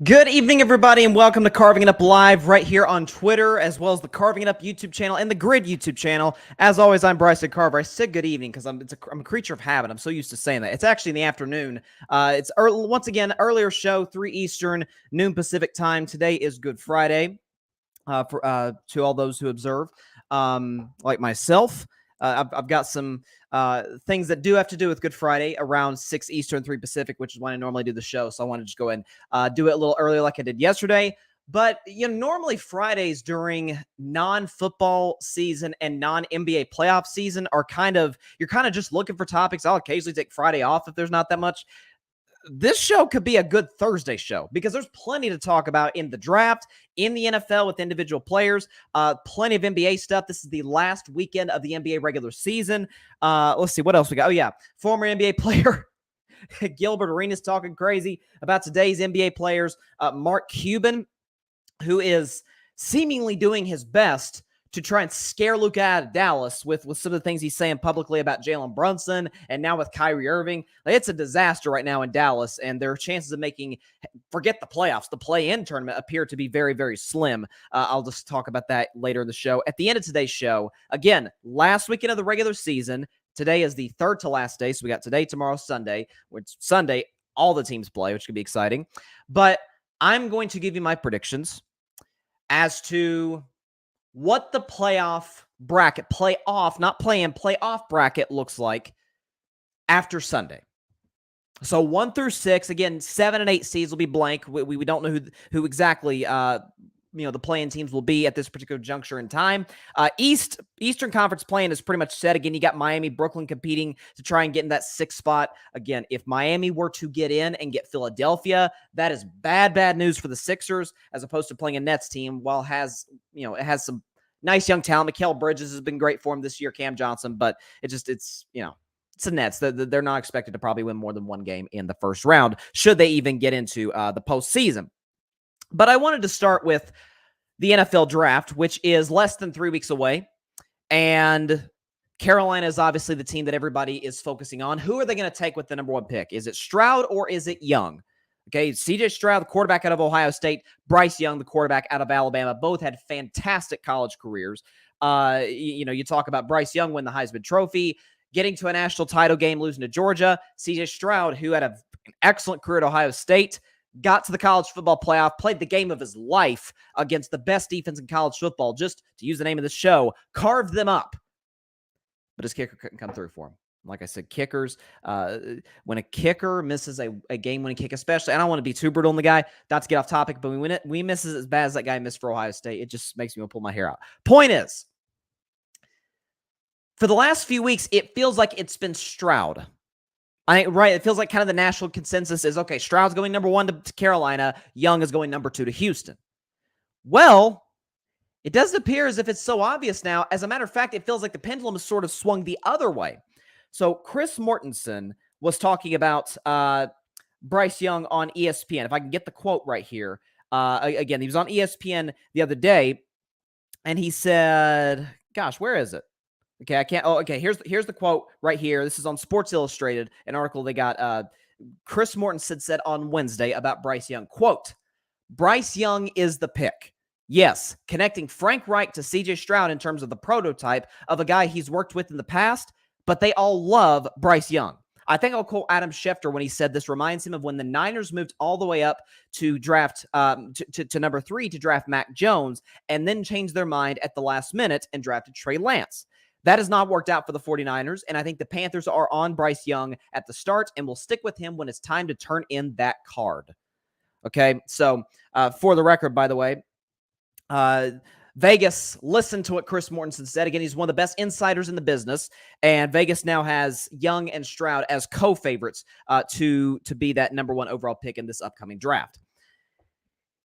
Good evening, everybody, and welcome to Carving It Up Live right here on Twitter, as well as the Carving It Up YouTube channel and the Grid YouTube channel. As always, I'm Bryson Carver. I said good evening because I'm a creature of habit. I'm so used to saying that. It's actually in the afternoon. It's early, once again, earlier show, 3 Eastern, noon Pacific time. Today is Good Friday to all those who observe, like myself. I've got some things that do have to do with Good Friday around 6 Eastern, 3 Pacific, which is when I normally do the show. So I want to just go ahead and do it a little earlier like I did yesterday. But, normally Fridays during non-football season and non-NBA playoff season are you're kind of just looking for topics. I'll occasionally take Friday off if there's not that much. This show could be a good Thursday show because there's plenty to talk about in the draft, in the NFL with individual players, plenty of NBA stuff. This is the last weekend of the NBA regular season. Let's see what else we got. Oh, yeah. Former NBA player Gilbert Arenas talking crazy about today's NBA players. Mark Cuban, who is seemingly doing his best to try and scare Luka out of Dallas with some of the things he's saying publicly about Jalen Brunson and now with Kyrie Irving. It's a disaster right now in Dallas, and their chances of forget the playoffs, the play-in tournament appear to be very, very slim. I'll just talk about that later in the show. At the end of today's show, again, last weekend of the regular season, today is the third to last day, so we got today, tomorrow, Sunday, which Sunday, all the teams play, which could be exciting. But I'm going to give you my predictions as to what the playoff bracket, playoff bracket looks like after Sunday. So 1 through 6, again, 7 and 8 seeds will be blank. We don't know who exactly the play-in teams will be at this particular juncture in time. Eastern Conference play-in is pretty much set. Again, you got Miami, Brooklyn competing to try and get in that 6th spot. Again, if Miami were to get in and get Philadelphia, that is bad news for the Sixers as opposed to playing a Nets team. While it has some nice young talent. Mikal Bridges has been great for him this year, Cam Johnson, but it's the Nets. They're not expected to probably win more than one game in the first round, should they even get into the postseason. But I wanted to start with the NFL draft, which is less than 3 weeks away. And Carolina is obviously the team that everybody is focusing on. Who are they going to take with the number 1 pick? Is it Stroud or is it Young? Okay, C.J. Stroud, the quarterback out of Ohio State, Bryce Young, the quarterback out of Alabama, both had fantastic college careers. You talk about Bryce Young win the Heisman Trophy, getting to a national title game, losing to Georgia. C.J. Stroud, who had an excellent career at Ohio State, got to the college football playoff, played the game of his life against the best defense in college football, just to use the name of the show, carved them up. But his kicker couldn't come through for him. Like I said, kickers, when a kicker misses a game-winning kick, especially, I don't want to be too brutal on the guy, not to get off topic, but when we miss as bad as that guy missed for Ohio State, it just makes me want to pull my hair out. Point is, for the last few weeks, it feels like it's been Stroud. It feels like kind of the national consensus is, okay, Stroud's going number 1 to Carolina, Young is going number 2 to Houston. Well, it doesn't appear as if it's so obvious now. As a matter of fact, it feels like the pendulum has sort of swung the other way. So Chris Mortensen was talking about Bryce Young on ESPN. If I can get the quote right here. Again, he was on ESPN the other day, and he said, gosh, where is it? Okay, I can't. Oh, okay, here's the quote right here. This is on Sports Illustrated, an article they got. Chris Mortensen said on Wednesday about Bryce Young, quote, Bryce Young is the pick. Yes, connecting Frank Reich to C.J. Stroud in terms of the prototype of a guy he's worked with in the past, but they all love Bryce Young. I think I'll quote Adam Schefter when he said this reminds him of when the Niners moved all the way up to draft to number 3 to draft Mac Jones and then changed their mind at the last minute and drafted Trey Lance. That has not worked out for the 49ers, and I think the Panthers are on Bryce Young at the start and will stick with him when it's time to turn in that card. Okay, so for the record, by the way, Vegas listened to what Chris Mortensen said. Again, he's one of the best insiders in the business, and Vegas now has Young and Stroud as co-favorites to be that number 1 overall pick in this upcoming draft.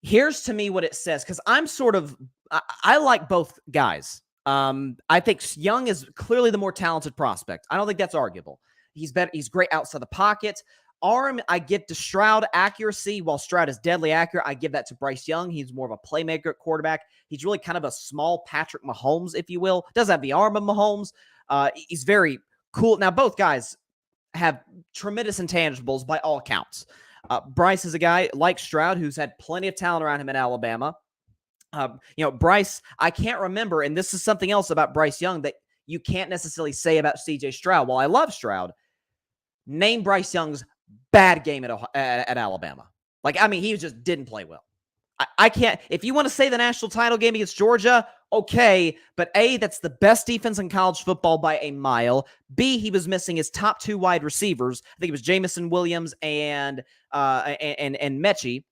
Here's to me what it says, because I like both guys. I think Young is clearly the more talented prospect. I don't think that's arguable. He's great outside the pocket. Arm, I give to Stroud. Accuracy, while Stroud is deadly accurate, I give that to Bryce Young. He's more of a playmaker at quarterback. He's really kind of a small Patrick Mahomes, if you will. Doesn't have the arm of Mahomes. He's very cool. Now, both guys have tremendous intangibles by all accounts. Bryce is a guy like Stroud who's had plenty of talent around him at Alabama. Bryce, I can't remember, and this is something else about Bryce Young that you can't necessarily say about CJ Stroud. While I love Stroud, name Bryce Young's bad game at Alabama. He just didn't play well. I can't. If you want to say the national title game against Georgia, okay, but A, that's the best defense in college football by a mile. B, he was missing his top 2 wide receivers. I think it was Jamison Williams and Mechie.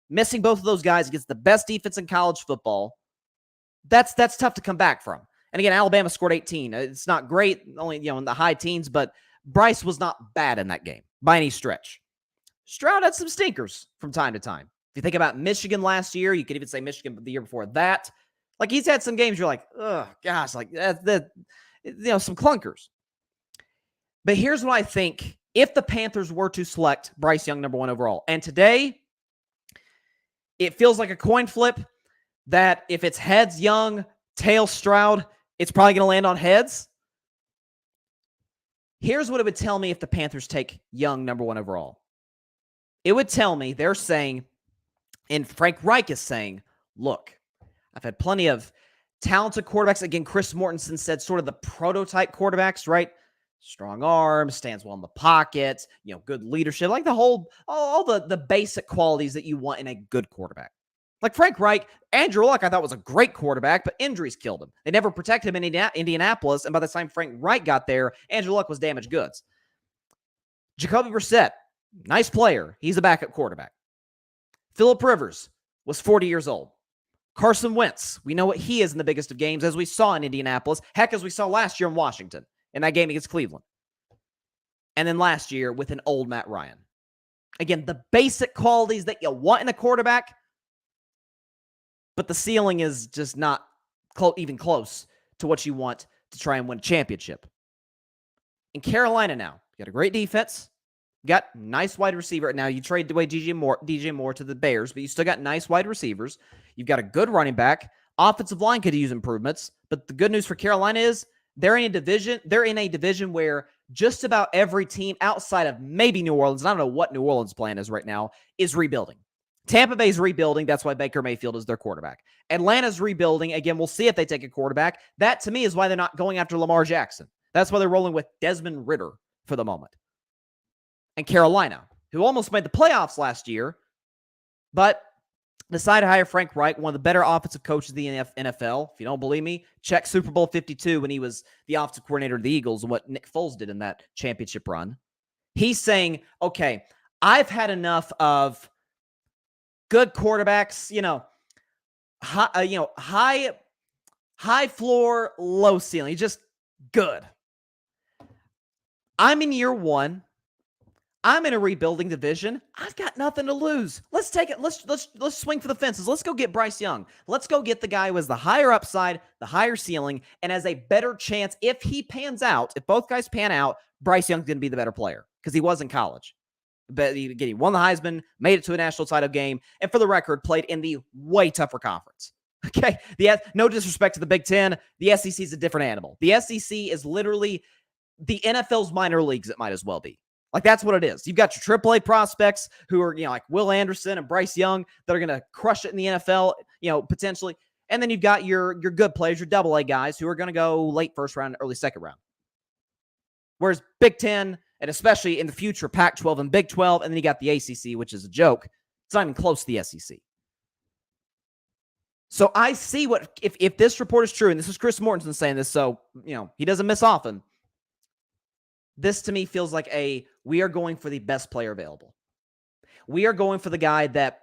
Missing both of those guys against the best defense in college football. That's tough to come back from. And again, Alabama scored 18. It's not great, only in the high teens, but Bryce was not bad in that game by any stretch. Stroud had some stinkers from time to time. If you think about Michigan last year, you could even say Michigan the year before that. He's had some games you're like, oh gosh, some clunkers. But here's what I think. If the Panthers were to select Bryce Young number 1 overall, and today it feels like a coin flip that if it's heads Young, tails Stroud, it's probably going to land on heads. Here's what it would tell me if the Panthers take Young number 1 overall. It would tell me they're saying, and Frank Reich is saying, look, I've had plenty of talented quarterbacks. Again, Chris Mortensen said sort of the prototype quarterbacks, right? Strong arms, stands well in the pocket, good leadership, like all the basic qualities that you want in a good quarterback. Like Frank Reich, Andrew Luck, I thought was a great quarterback, but injuries killed him. They never protected him in Indianapolis, and by the time Frank Reich got there, Andrew Luck was damaged goods. Jacoby Brissett, nice player. He's a backup quarterback. Phillip Rivers was 40 years old. Carson Wentz, we know what he is in the biggest of games, as we saw in Indianapolis. Heck, as we saw last year in Washington, in that game against Cleveland. And then last year with an old Matt Ryan. Again, the basic qualities that you want in a quarterback, but the ceiling is just not even close to what you want to try and win a championship. In Carolina now, you got a great defense. Got nice wide receiver. Now, you trade away DJ Moore to the Bears, but you still got nice wide receivers. You've got a good running back. Offensive line could use improvements, but the good news for Carolina is they're in a division where just about every team outside of maybe New Orleans, I don't know what New Orleans' plan is right now, is rebuilding. Tampa Bay's rebuilding. That's why Baker Mayfield is their quarterback. Atlanta's rebuilding. Again, we'll see if they take a quarterback. That, to me, is why they're not going after Lamar Jackson. That's why they're rolling with Desmond Ridder for the moment. And Carolina, who almost made the playoffs last year, but decided to hire Frank Reich, one of the better offensive coaches in the NFL. If you don't believe me, check Super Bowl 52 when he was the offensive coordinator of the Eagles and what Nick Foles did in that championship run. He's saying, okay, I've had enough of good quarterbacks, high floor, low ceiling, just good. I'm in year 1. I'm in a rebuilding division. I've got nothing to lose. Let's take it. Let's swing for the fences. Let's go get Bryce Young. Let's go get the guy who has the higher upside, the higher ceiling, and has a better chance if he pans out. If both guys pan out, Bryce Young's going to be the better player because he was in college. But he won the Heisman, made it to a national title game, and for the record, played in the way tougher conference. Okay, no disrespect to the Big Ten. The SEC is a different animal. The SEC is literally the NFL's minor leagues. It might as well be. Like, that's what it is. You've got your AAA prospects who are, like Will Anderson and Bryce Young that are going to crush it in the NFL, potentially. And then you've got your good players, your AA guys who are going to go late first round, early second round. Whereas Big Ten, and especially in the future, Pac-12 and Big 12, and then you got the ACC, which is a joke. It's not even close to the SEC. So I see what, if this report is true, and this is Chris Mortensen saying this, so, he doesn't miss often. This to me feels like we are going for the best player available. We are going for the guy that,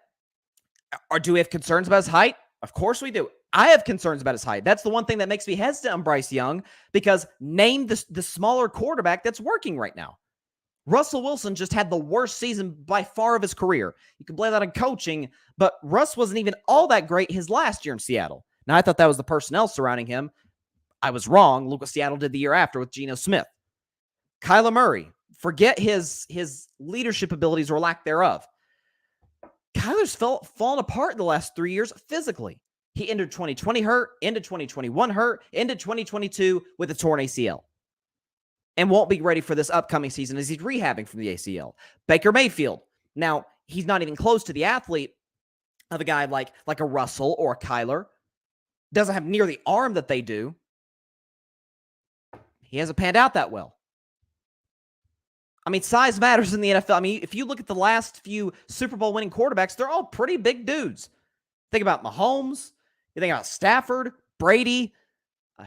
do we have concerns about his height? Of course we do. I have concerns about his height. That's the one thing that makes me hesitant on Bryce Young, because name the smaller quarterback that's working right now. Russell Wilson just had the worst season by far of his career. You can blame that on coaching, but Russ wasn't even all that great his last year in Seattle. Now, I thought that was the personnel surrounding him. I was wrong. Look what Seattle did the year after with Geno Smith. Kyler Murray, forget his leadership abilities or lack thereof. Kyler's fallen apart in the last 3 years physically. He entered 2020 hurt, ended 2021 hurt, ended 2022 with a torn ACL. And won't be ready for this upcoming season as he's rehabbing from the ACL. Baker Mayfield, Now, he's not even close to the athlete of a guy like a Russell or a Kyler. Doesn't have near the arm that they do. He hasn't panned out that well. I mean, size matters in the NFL. I mean, if you look at the last few Super Bowl winning quarterbacks, they're all pretty big dudes. Think about Mahomes. You think about Stafford, Brady.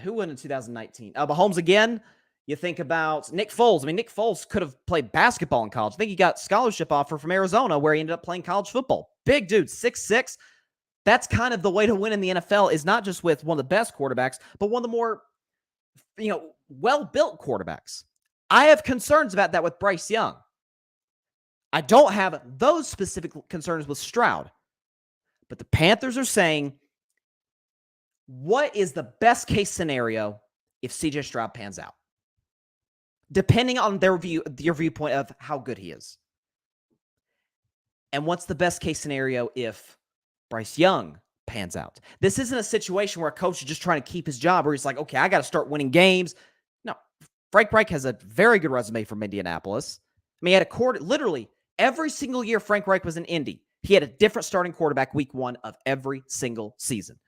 Who won in 2019? Mahomes again. You think about Nick Foles. I mean, Nick Foles could have played basketball in college. I think he got scholarship offer from Arizona where he ended up playing college football. Big dude, 6'6". That's kind of the way to win in the NFL, is not just with one of the best quarterbacks, but one of the more, well-built quarterbacks. I have concerns about that with Bryce Young. I don't have those specific concerns with Stroud. But the Panthers are saying, what is the best case scenario if CJ Stroud pans out? Depending on their viewpoint of how good he is. And what's the best case scenario if Bryce Young pans out? This isn't a situation where a coach is just trying to keep his job, where he's like, okay, I got to start winning games. No, Frank Reich has a very good resume from Indianapolis. I mean, he had literally every single year Frank Reich was in Indy, he had a different starting quarterback week 1 of every single season.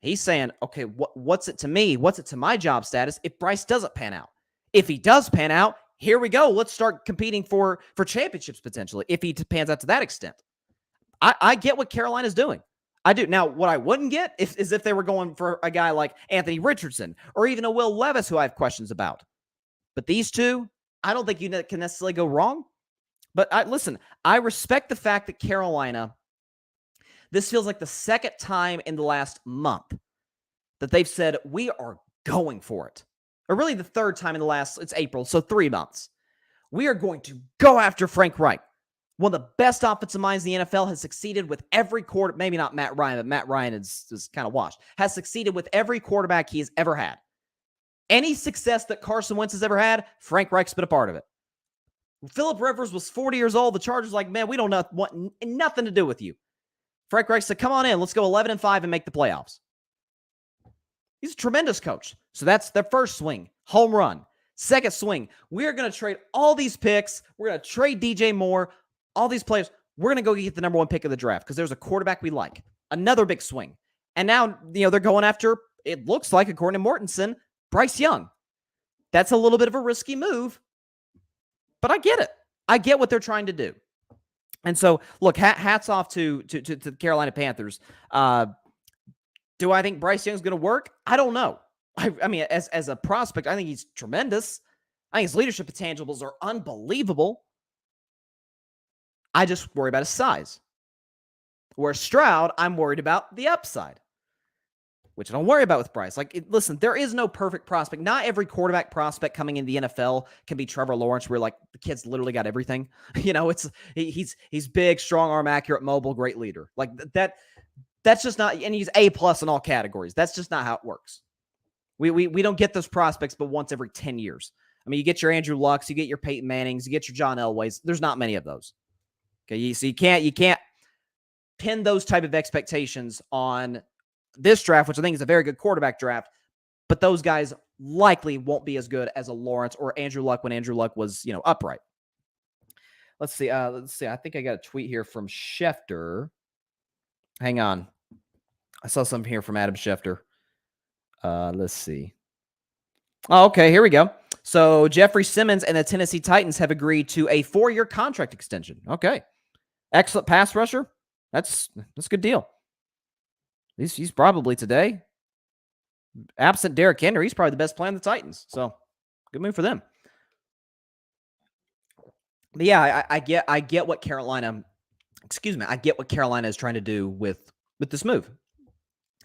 He's saying, okay, what's it to me? What's it to my job status if Bryce doesn't pan out? If he does pan out, here we go. Let's start competing for championships potentially, if he pans out to that extent. I get what Carolina's doing. I do. Now, what I wouldn't get is if they were going for a guy like Anthony Richardson or even a Will Levis, who I have questions about. But these two, I don't think you can necessarily go wrong. But listen, I respect the fact that Carolina, this feels like the second time in the last month that they've said, we are going for it. Or really the third time in the last, it's April, so 3 months. We are going to go after Frank Reich. One of the best offensive minds in the NFL, has succeeded with every quarter, maybe not Matt Ryan, but Matt Ryan is kind of washed, has succeeded with every quarterback he has ever had. Any success that Carson Wentz has ever had, Frank Reich's been a part of it. Phillip Rivers was 40 years old. The Chargers like, man, we don't want nothing to do with you. Frank Reich said, come on in. Let's go 11-5 and make the playoffs. He's a tremendous coach. So that's their first swing, home run. Second swing, we're going to trade all these picks. We're going to trade DJ Moore, all these players. We're going to go get the number 1 pick of the draft because there's a quarterback we like. Another big swing. And now, they're going after, it looks like, according to Mortensen, Bryce Young. That's a little bit of a risky move, but I get it. I get what they're trying to do. And so, look, hats off to the Carolina Panthers. Do I think Bryce Young's going to work? I don't know. I mean, as a prospect, I think he's tremendous. I think his leadership intangibles are unbelievable. I just worry about his size. Where Stroud, I'm worried about the upside, which I don't worry about with Bryce. Listen, there is no perfect prospect. Not every quarterback prospect coming in the NFL can be Trevor Lawrence, where the kid's literally got everything. He's big, strong arm, accurate, mobile, great leader. That's just not, and he's A+ in all categories. That's just not how it works. We don't get those prospects but once every 10 years. I mean, you get your Andrew Lucks, you get your Peyton Mannings, you get your John Elways. There's not many of those. Okay, so you can't pin those type of expectations on this draft, which I think is a very good quarterback draft, but those guys likely won't be as good as a Lawrence or Andrew Luck when Andrew Luck was, upright. Let's see. I think I got a tweet here from Schefter. Hang on. I saw something here from Adam Schefter. Let's see. Oh, okay, here we go. So Jeffrey Simmons and the Tennessee Titans have agreed to a 4-year contract extension. Okay. Excellent pass rusher. That's a good deal. He's probably today, absent Derrick Henry, he's probably the best player on the Titans. So good move for them. But yeah, I get what Carolina, I get what Carolina is trying to do with this move.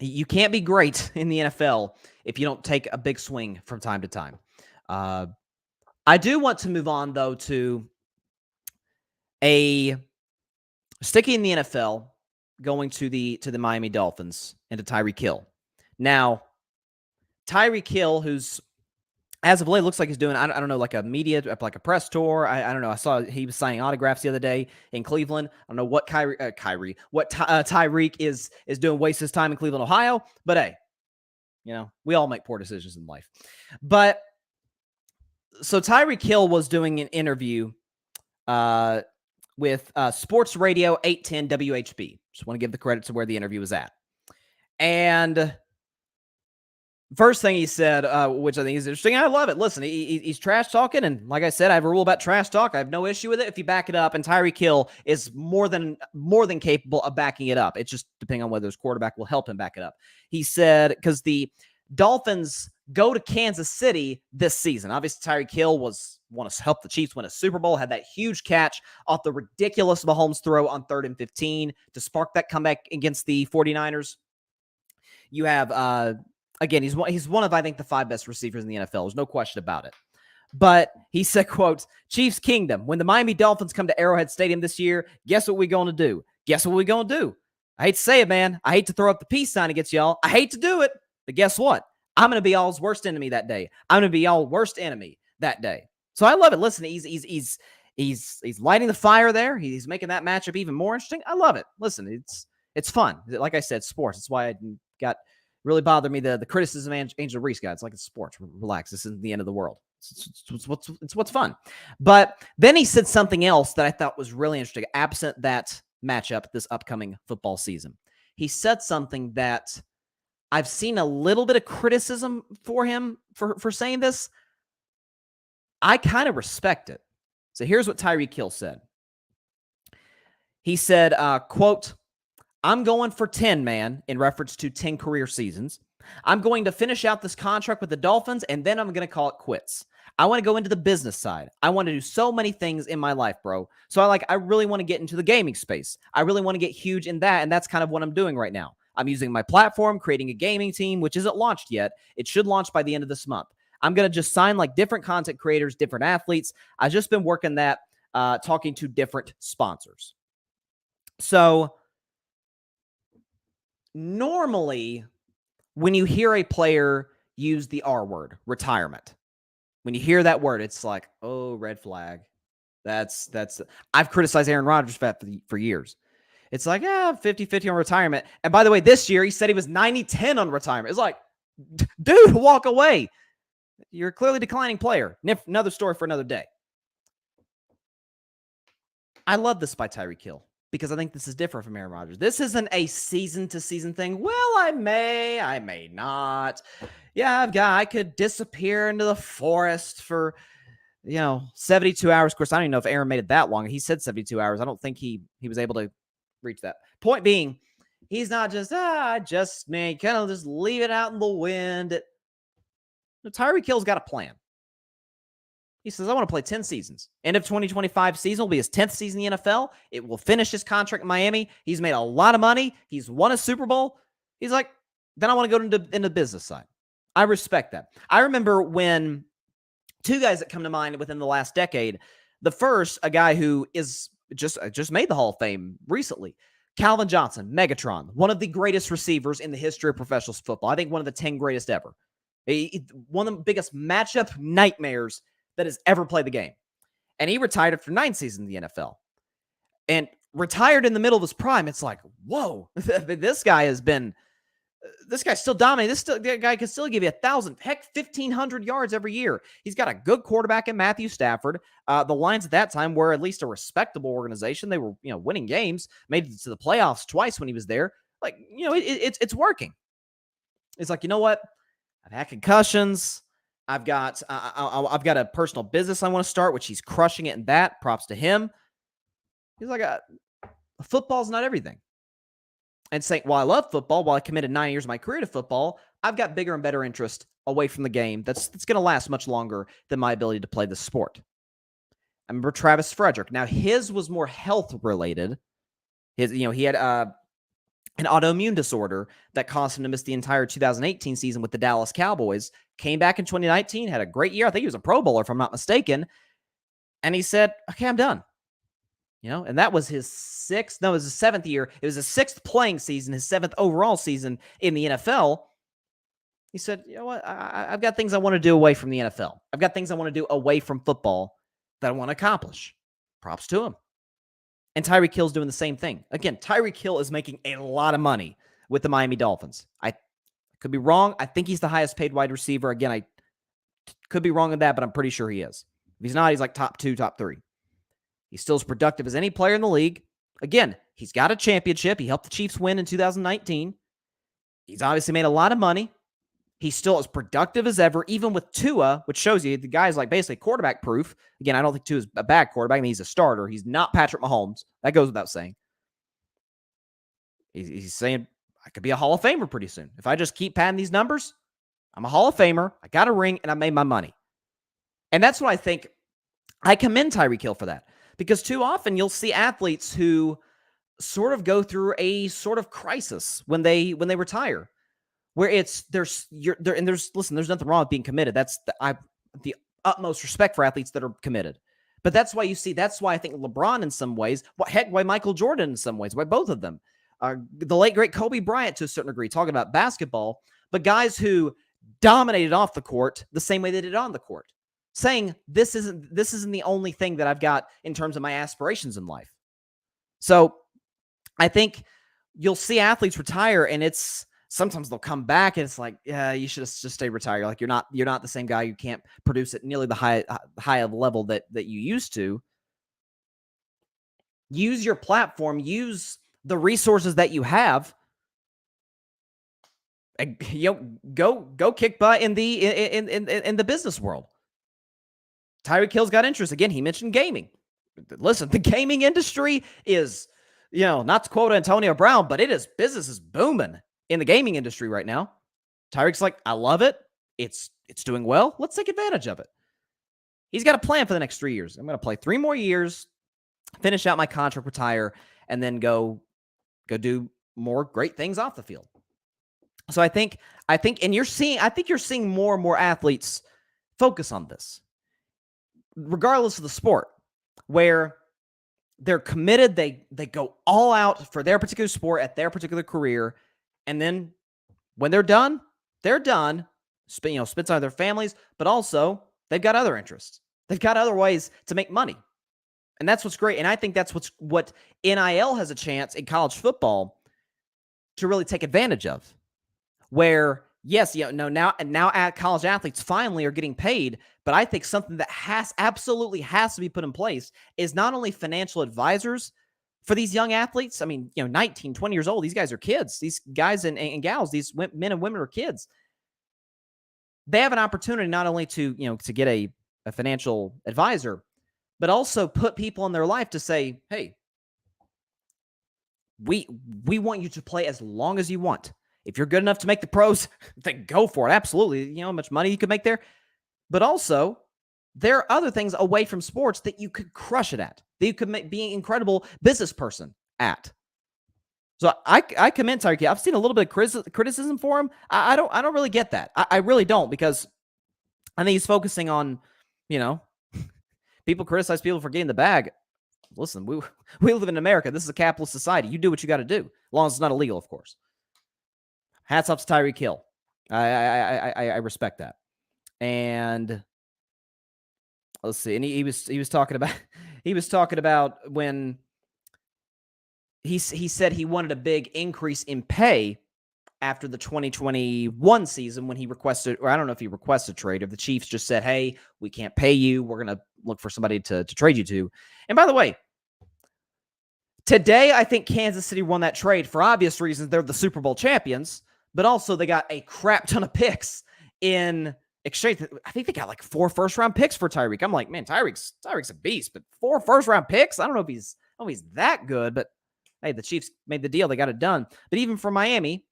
You can't be great in the NFL if you don't take a big swing from time to time. I do want to move on, though, to sticking in the NFL, going to the Miami Dolphins and to Tyreek Hill. Now, Tyreek Hill, who's as of late looks like he's doing, I don't know, like a press tour. I don't know. I saw he was signing autographs the other day in Cleveland. I don't know what Tyreek is doing, waste his time in Cleveland, Ohio. But hey, we all make poor decisions in life. But so Tyreek Hill was doing an interview with Sports Radio 810 WHB. Just want to give the credit to where the interview was at. And first thing he said, which I think is interesting, I love it. Listen, he's trash talking, and like I said, I have a rule about trash talk. I have no issue with it if you back it up, and Tyreek Hill is more than capable of backing it up. It's just depending on whether his quarterback will help him back it up. He said, because the Dolphins go to Kansas City this season. Obviously, Tyreek Hill want to help the Chiefs win a Super Bowl, had that huge catch off the ridiculous Mahomes throw on 3rd and 15 to spark that comeback against the 49ers. You have, again, he's one of, I think, the 5 best receivers in the NFL. There's no question about it. But he said, quote, Chiefs Kingdom, when the Miami Dolphins come to Arrowhead Stadium this year, guess what we're going to do? Guess what we're going to do? I hate to say it, man. I hate to throw up the peace sign against y'all. I hate to do it. But guess what? I'm going to be y'all's worst enemy that day. I'm going to be y'all's worst enemy that day. So I love it. Listen, he's lighting the fire there. He's making that matchup even more interesting. I love it. Listen, it's fun. Like I said, sports. That's why I got really bothered me the criticism Angel Reese got. It's like it's sports. Relax. This isn't the end of the world. It's what's fun. But then he said something else that I thought was really interesting, absent that matchup this upcoming football season. He said something that I've seen a little bit of criticism for him for saying this. I kind of respect it. So here's what Tyreek Hill said. He said, quote, I'm going for 10, man, in reference to 10 career seasons. I'm going to finish out this contract with the Dolphins, and then I'm going to call it quits. I want to go into the business side. I want to do so many things in my life, bro. So I really want to get into the gaming space. I really want to get huge in that, and that's kind of what I'm doing right now. I'm using my platform, creating a gaming team, which isn't launched yet. It should launch by the end of this month. I'm going to just sign like different content creators, different athletes. I've just been working that, talking to different sponsors. So normally when you hear a player use the R word, retirement, when you hear that word, it's like, oh, red flag. I've criticized Aaron Rodgers for years. It's like, 50-50 on retirement. And by the way, this year he said he was 90-10 on retirement. It's like, dude, walk away. You're a clearly declining player. Another story for another day. I love this by Tyreek Hill because I think this is different from Aaron Rodgers. This isn't a season-to-season thing. Well, I may not. Yeah, I could disappear into the forest for, 72 hours. Of course, I don't even know if Aaron made it that long. He said 72 hours. I don't think he was able to reach that. Point being, he's not just, kind of just leave it out in the wind. Tyreek Hill's got a plan. He says, I want to play 10 seasons. End of 2025 season will be his 10th season in the NFL. It will finish his contract in Miami. He's made a lot of money. He's won a Super Bowl. He's like, then I want to go into the business side. I respect that. I remember when 2 guys that come to mind within the last decade. The first, a guy who is just made the Hall of Fame recently. Calvin Johnson, Megatron, one of the greatest receivers in the history of professional football. I think one of the 10 greatest ever. One of the biggest matchup nightmares that has ever played the game. And he retired after 9 seasons in the NFL. And retired in the middle of his prime. It's like, whoa, this guy's still dominating. This guy can still give you 1,000, heck, 1,500 yards every year. He's got a good quarterback in Matthew Stafford. The Lions at that time were at least a respectable organization. They were, winning games, made it to the playoffs twice when he was there. Like, it's working. It's like, you know what? I've had concussions. I've got a personal business I want to start, which he's crushing it in that. Props to him. He's like, football's not everything. And saying, while I love football, while I committed 9 years of my career to football, I've got bigger and better interest away from the game that's going to last much longer than my ability to play the sport. I remember Travis Frederick. Now, his was more health-related. He had an autoimmune disorder that caused him to miss the entire 2018 season with the Dallas Cowboys. Came back in 2019, had a great year. I think he was a Pro Bowler, if I'm not mistaken. And he said, okay, I'm done. And that was his 7th year. It was his 6th playing season, his 7th overall season in the NFL. He said, you know what? I've got things I want to do away from the NFL. I've got things I want to do away from football that I want to accomplish. Props to him. And Tyreek Hill's doing the same thing. Again, Tyreek Hill is making a lot of money with the Miami Dolphins. I could be wrong. I think he's the highest paid wide receiver. Again, I could be wrong on that, but I'm pretty sure he is. If he's not, he's like top 2, top 3. He's still as productive as any player in the league. Again, he's got a championship. He helped the Chiefs win in 2019. He's obviously made a lot of money. He's still as productive as ever, even with Tua, which shows you the guy's like basically quarterback proof. Again, I don't think Tua's a bad quarterback. I mean, he's a starter. He's not Patrick Mahomes. That goes without saying. He's saying, I could be a Hall of Famer pretty soon. If I just keep padding these numbers, I'm a Hall of Famer. I got a ring, and I made my money. And that's what I think. I commend Tyreek Hill for that. Because too often you'll see athletes who sort of go through a sort of crisis when they retire, where there's nothing wrong with being committed. That's the utmost respect for athletes that are committed. But that's why I think LeBron in some ways, why Michael Jordan in some ways, why both of them, the late great Kobe Bryant to a certain degree, talking about basketball, but guys who dominated off the court the same way they did on the court, saying this isn't the only thing that I've got in terms of my aspirations in life. So I think you'll see athletes retire, and it's sometimes they'll come back, and it's like, yeah, you should just stay retired. Like you're not the same guy. You can't produce at nearly the high of level that you used to. Use your platform. Use the resources that you have. Go kick butt in the business world. Tyreek Hill's got interest. Again, he mentioned gaming. Listen, the gaming industry is, not to quote Antonio Brown, but business is booming in the gaming industry right now. Tyreek's like, I love it. It's doing well. Let's take advantage of it. He's got a plan for the next 3 years. I'm going to play 3 more years, finish out my contract, retire, and then go do more great things off the field. So I think you're seeing more and more athletes focus on this, regardless of the sport, where they're committed, they go all out for their particular sport at their particular career, and then when they're done, spend time with their families, but also they've got other interests. They've got other ways to make money. And that's what's great. And I think that's what NIL has a chance in college football to really take advantage of. Where, yes, now college athletes finally are getting paid, but I think something that absolutely has to be put in place is not only financial advisors for these young athletes. I mean, 19, 20 years old, these guys are kids. These guys and gals, these men and women are kids. They have an opportunity not only to get a financial advisor, but also put people in their life to say, hey, we want you to play as long as you want. If you're good enough to make the pros, then go for it. Absolutely. You know how much money you could make there. But also, there are other things away from sports that you could crush it at, that you could be an incredible business person at. So I commend Tyreek Hill. I've seen a little bit of criticism for him. I don't really get that. I really don't, because I think he's focusing on, people criticize people for getting the bag. Listen, we live in America. This is a capitalist society. You do what you got to do, as long as it's not illegal, of course. Hats off to Tyreek Hill. I respect that. And let's see. And he was talking about when he said he wanted a big increase in pay after the 2021 season when he requested, or I don't know if he requested trade, or the Chiefs just said, hey, we can't pay you. We're going to look for somebody to trade you to. And by the way, today I think Kansas City won that trade for obvious reasons. They're the Super Bowl champions, but also they got a crap ton of picks in exchange. I think they got like 4 first-round picks for Tyreek. I'm like, man, Tyreek's a beast, but 4 first-round picks? I don't know if he's that good, but hey, the Chiefs made the deal. They got it done. But even for Miami,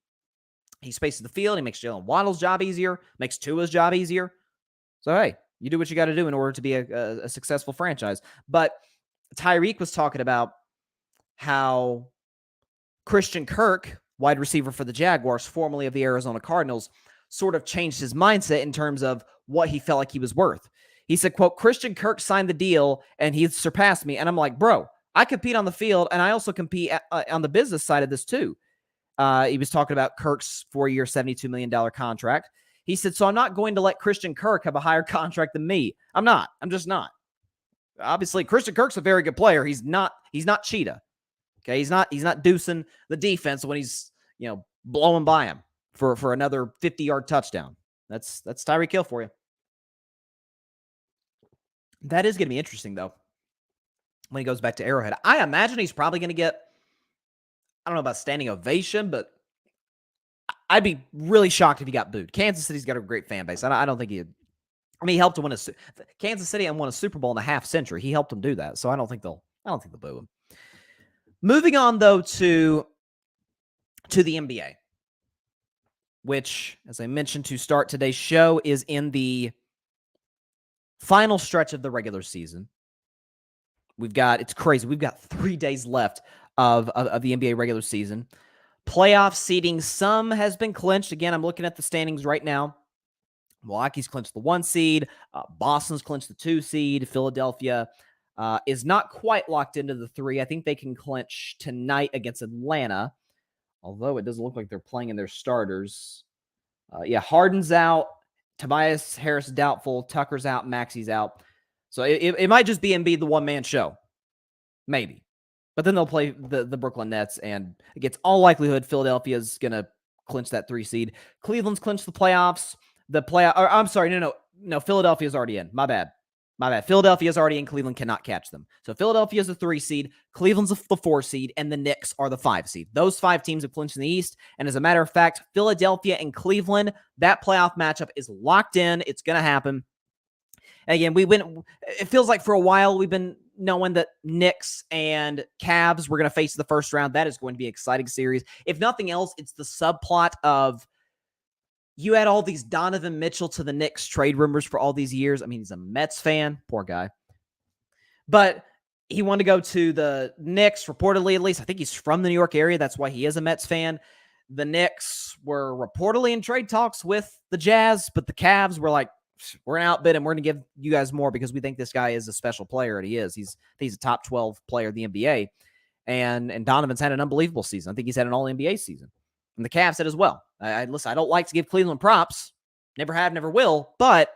he spaces the field. He makes Jalen Waddle's job easier, makes Tua's job easier. So, hey, you do what you got to do in order to be a successful franchise. But Tyreek was talking about how Christian Kirk, wide receiver for the Jaguars, formerly of the Arizona Cardinals, sort of changed his mindset in terms of what he felt like he was worth. He said, quote, Christian Kirk signed the deal and he surpassed me. And I'm like, bro, I compete on the field and I also compete on the business side of this too. He was talking about Kirk's 4-year, $72 million contract. He said, so I'm not going to let Christian Kirk have a higher contract than me. I'm not. I'm just not. Obviously, Christian Kirk's a very good player. He's not Cheetah. Okay, he's not deucing the defense when he's, blowing by him for another 50-yard touchdown. That's Tyreek Hill for you. That is going to be interesting, though. when he goes back to Arrowhead. I imagine he's probably going to get, I don't know about standing ovation, but I'd be really shocked if he got booed. Kansas City's got a great fan base. I don't think he helped to win Kansas City and won a Super Bowl in a half century. He helped them do that. So I don't think they'll boo him. Moving on though to the NBA, which, as I mentioned to start today's show, is in the final stretch of the regular season. It's crazy. We've got 3 days left of the NBA regular season. Playoff seeding, some has been clinched. Again, I'm looking at the standings right now. Milwaukee's clinched the 1 seed. Boston's clinched the 2 seed. Philadelphia is not quite locked into the 3. I think they can clinch tonight against Atlanta, although it doesn't look like they're playing in their starters. Harden's out. Tobias Harris doubtful. Tucker's out. Maxi's out. So it might just be Embiid, the one-man show. Maybe. But then they'll play the Brooklyn Nets, and against all likelihood, Philadelphia's going to clinch that 3 seed. Cleveland's clinched the playoffs. Philadelphia's already in. My bad. Philadelphia's already in. Cleveland cannot catch them. So Philadelphia's the 3 seed. Cleveland's the 4 seed, and the Knicks are the 5 seed. Those 5 teams have clinched in the East, and as a matter of fact, Philadelphia and Cleveland, that playoff matchup is locked in. It's going to happen. And again, it feels like for a while we've been knowing that Knicks and Cavs were going to face the first round. That is going to be an exciting series. If nothing else, it's the subplot of you had all these Donovan Mitchell to the Knicks trade rumors for all these years. I mean, he's a Mets fan. Poor guy. But he wanted to go to the Knicks, reportedly at least. I think he's from the New York area. That's why he is a Mets fan. The Knicks were reportedly in trade talks with the Jazz, but the Cavs were like, we're going to outbid him. We're going to give you guys more because we think this guy is a special player, and he is. He's a top 12 player in the NBA, and Donovan's had an unbelievable season. I think he's had an all-NBA season. And the Cavs said as well. Listen, I don't like to give Cleveland props. Never have, never will. But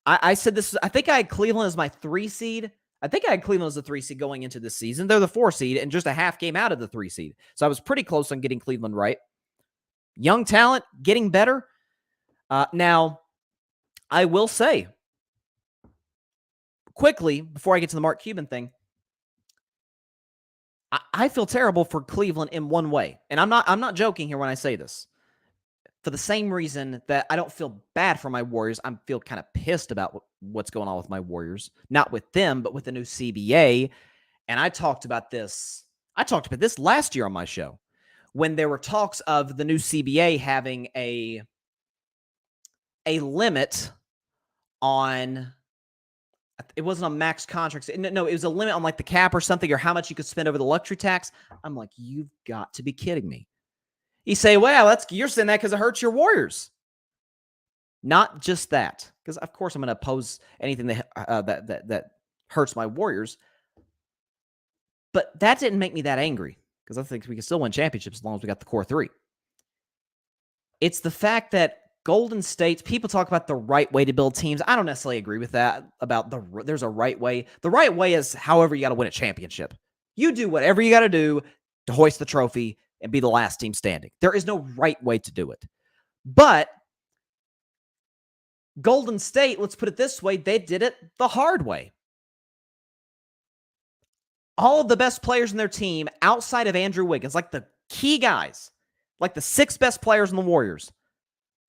I said this. I think I had Cleveland as my 3 seed. I think I had Cleveland as the 3 seed going into this season. They're the 4 seed and just a half game out of the 3 seed. So I was pretty close on getting Cleveland right. Young talent, getting better. Now, I will say, quickly, before I get to the Mark Cuban thing, I feel terrible for Cleveland in one way. And I'm not joking here when I say this. For the same reason that I don't feel bad for my Warriors, I feel kind of pissed about what's going on with my Warriors. Not with them, but with the new CBA. And I talked about this last year on my show when there were talks of the new CBA having a limit on, it wasn't on max contracts. No, it was a limit on like the cap or something, or how much you could spend over the luxury tax. I'm like, you've got to be kidding me. You say, well, you're saying that because it hurts your Warriors. Not just that, because of course I'm going to oppose anything that hurts my Warriors. But that didn't make me that angry, because I think we can still win championships as long as we got the core 3. It's the fact that Golden State, people talk about the right way to build teams. I don't necessarily agree with that, about there's a right way. The right way is however you got to win a championship. You do whatever you got to do to hoist the trophy and be the last team standing. There is no right way to do it. But Golden State, let's put it this way, they did it the hard way. All of the best players in their team outside of Andrew Wiggins, like the key guys, like the 6 best players in the Warriors,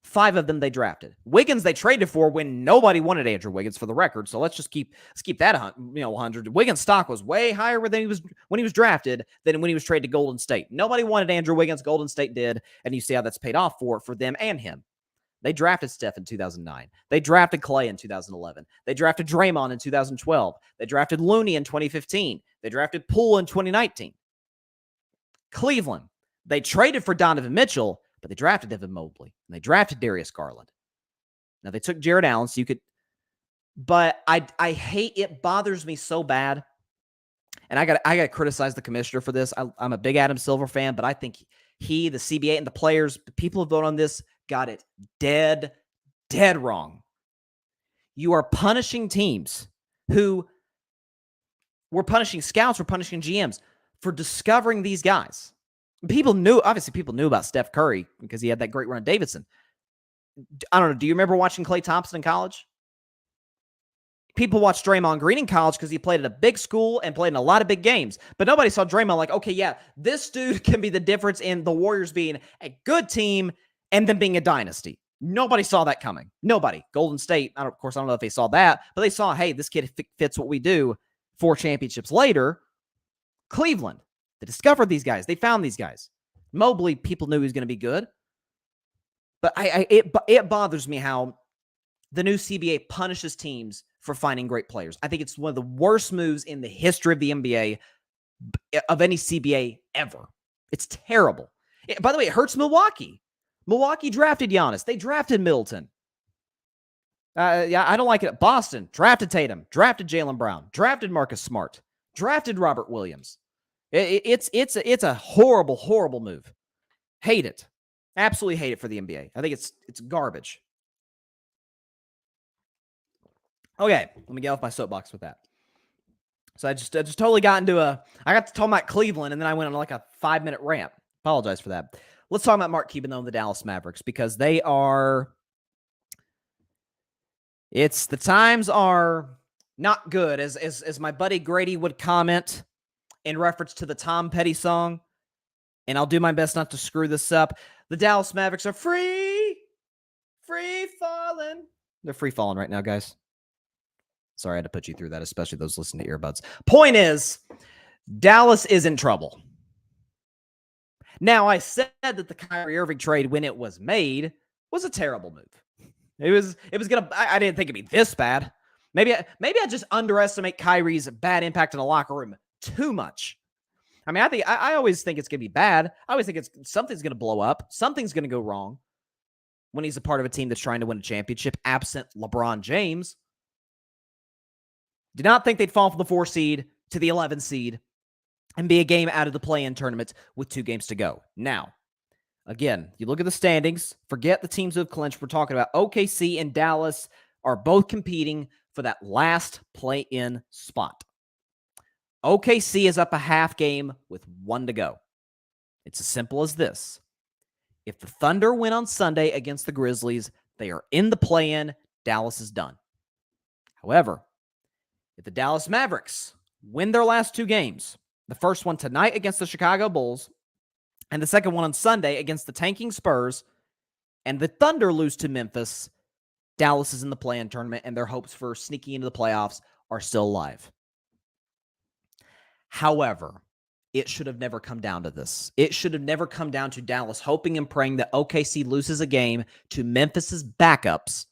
5 of them they drafted. Wiggins they traded for when nobody wanted Andrew Wiggins, for the record. So let's keep that 100. Wiggins' stock was way higher than he was when he was drafted than when he was traded to Golden State. Nobody wanted Andrew Wiggins. Golden State did, and you see how that's paid off for them and him. They drafted Steph in 2009. They drafted Clay in 2011. They drafted Draymond in 2012. They drafted Looney in 2015. They drafted Poole in 2019. Cleveland, they traded for Donovan Mitchell, but they drafted Evan Mobley, and they drafted Darius Garland. Now, they took Jared Allen, so you could... But I hate... It bothers me so bad, and I got to criticize the commissioner for this. I'm a big Adam Silver fan, but I think he, the CBA, and the players, the people who vote on this, got it dead wrong. You are punishing teams who... We're punishing scouts, we're punishing GMs for discovering these guys. People knew about Steph Curry because he had that great run at Davidson. I don't know. Do you remember watching Klay Thompson in college? people watched Draymond Green in college because he played at a big school and played in a lot of big games. But nobody saw Draymond like, okay, yeah, this dude can be the difference in the Warriors being a good team and then being a dynasty. Nobody saw that coming. Nobody. Golden State, of course, I don't know if they saw that, but they saw, hey, this kid fits what we do. 4 championships later, Cleveland, they discovered these guys. They found these guys. Mobley, people knew he was going to be good. But it bothers me how the new CBA punishes teams for finding great players. I think it's one of the worst moves in the history of the NBA, of any CBA ever. It's terrible. By the way, it hurts Milwaukee. Milwaukee drafted Giannis. They drafted Middleton. Yeah, I don't like it. Boston drafted Tatum, drafted Jaylen Brown, drafted Marcus Smart, drafted Robert Williams. It's a horrible, horrible move. Hate it. Absolutely hate it for the NBA. I think it's garbage. Okay, let me get off my soapbox with that. So I just totally got into I got to talk about Cleveland, and then I went on like a 5-minute rant. Apologize for that. Let's talk about Mark Cuban, though, and the Dallas Mavericks, because the times are not good, as my buddy Grady would comment in reference to the Tom Petty song, and I'll do my best not to screw this up. The Dallas Mavericks are free falling. They're free falling right now, guys. Sorry, I had to put you through that, especially those listening to earbuds. Point is, Dallas is in trouble. Now, I said that the Kyrie Irving trade, when it was made, was a terrible move. It was gonna. I didn't think it'd be this bad. Maybe I just underestimate Kyrie's bad impact in the locker room too much. I mean, I always think it's gonna be bad. I always think something's gonna blow up. Something's gonna go wrong when he's a part of a team that's trying to win a championship, absent LeBron James. Did not think they'd fall from the 4 seed to the 11 seed and be a game out of the play-in tournament with 2 games to go. Now, again, you look at the standings, forget the teams who have clinched. We're talking about OKC and Dallas are both competing for that last play-in spot. OKC is up a half game with 1 to go. It's as simple as this. If the Thunder win on Sunday against the Grizzlies, they are in the play-in. Dallas is done. However, if the Dallas Mavericks win their last 2 games, the first one tonight against the Chicago Bulls, and the second one on Sunday against the tanking Spurs, and the Thunder lose to Memphis, Dallas is in the play-in tournament, and their hopes for sneaking into the playoffs are still alive. However, it should have never come down to this. It should have never come down to Dallas hoping and praying that OKC loses a game to Memphis's backups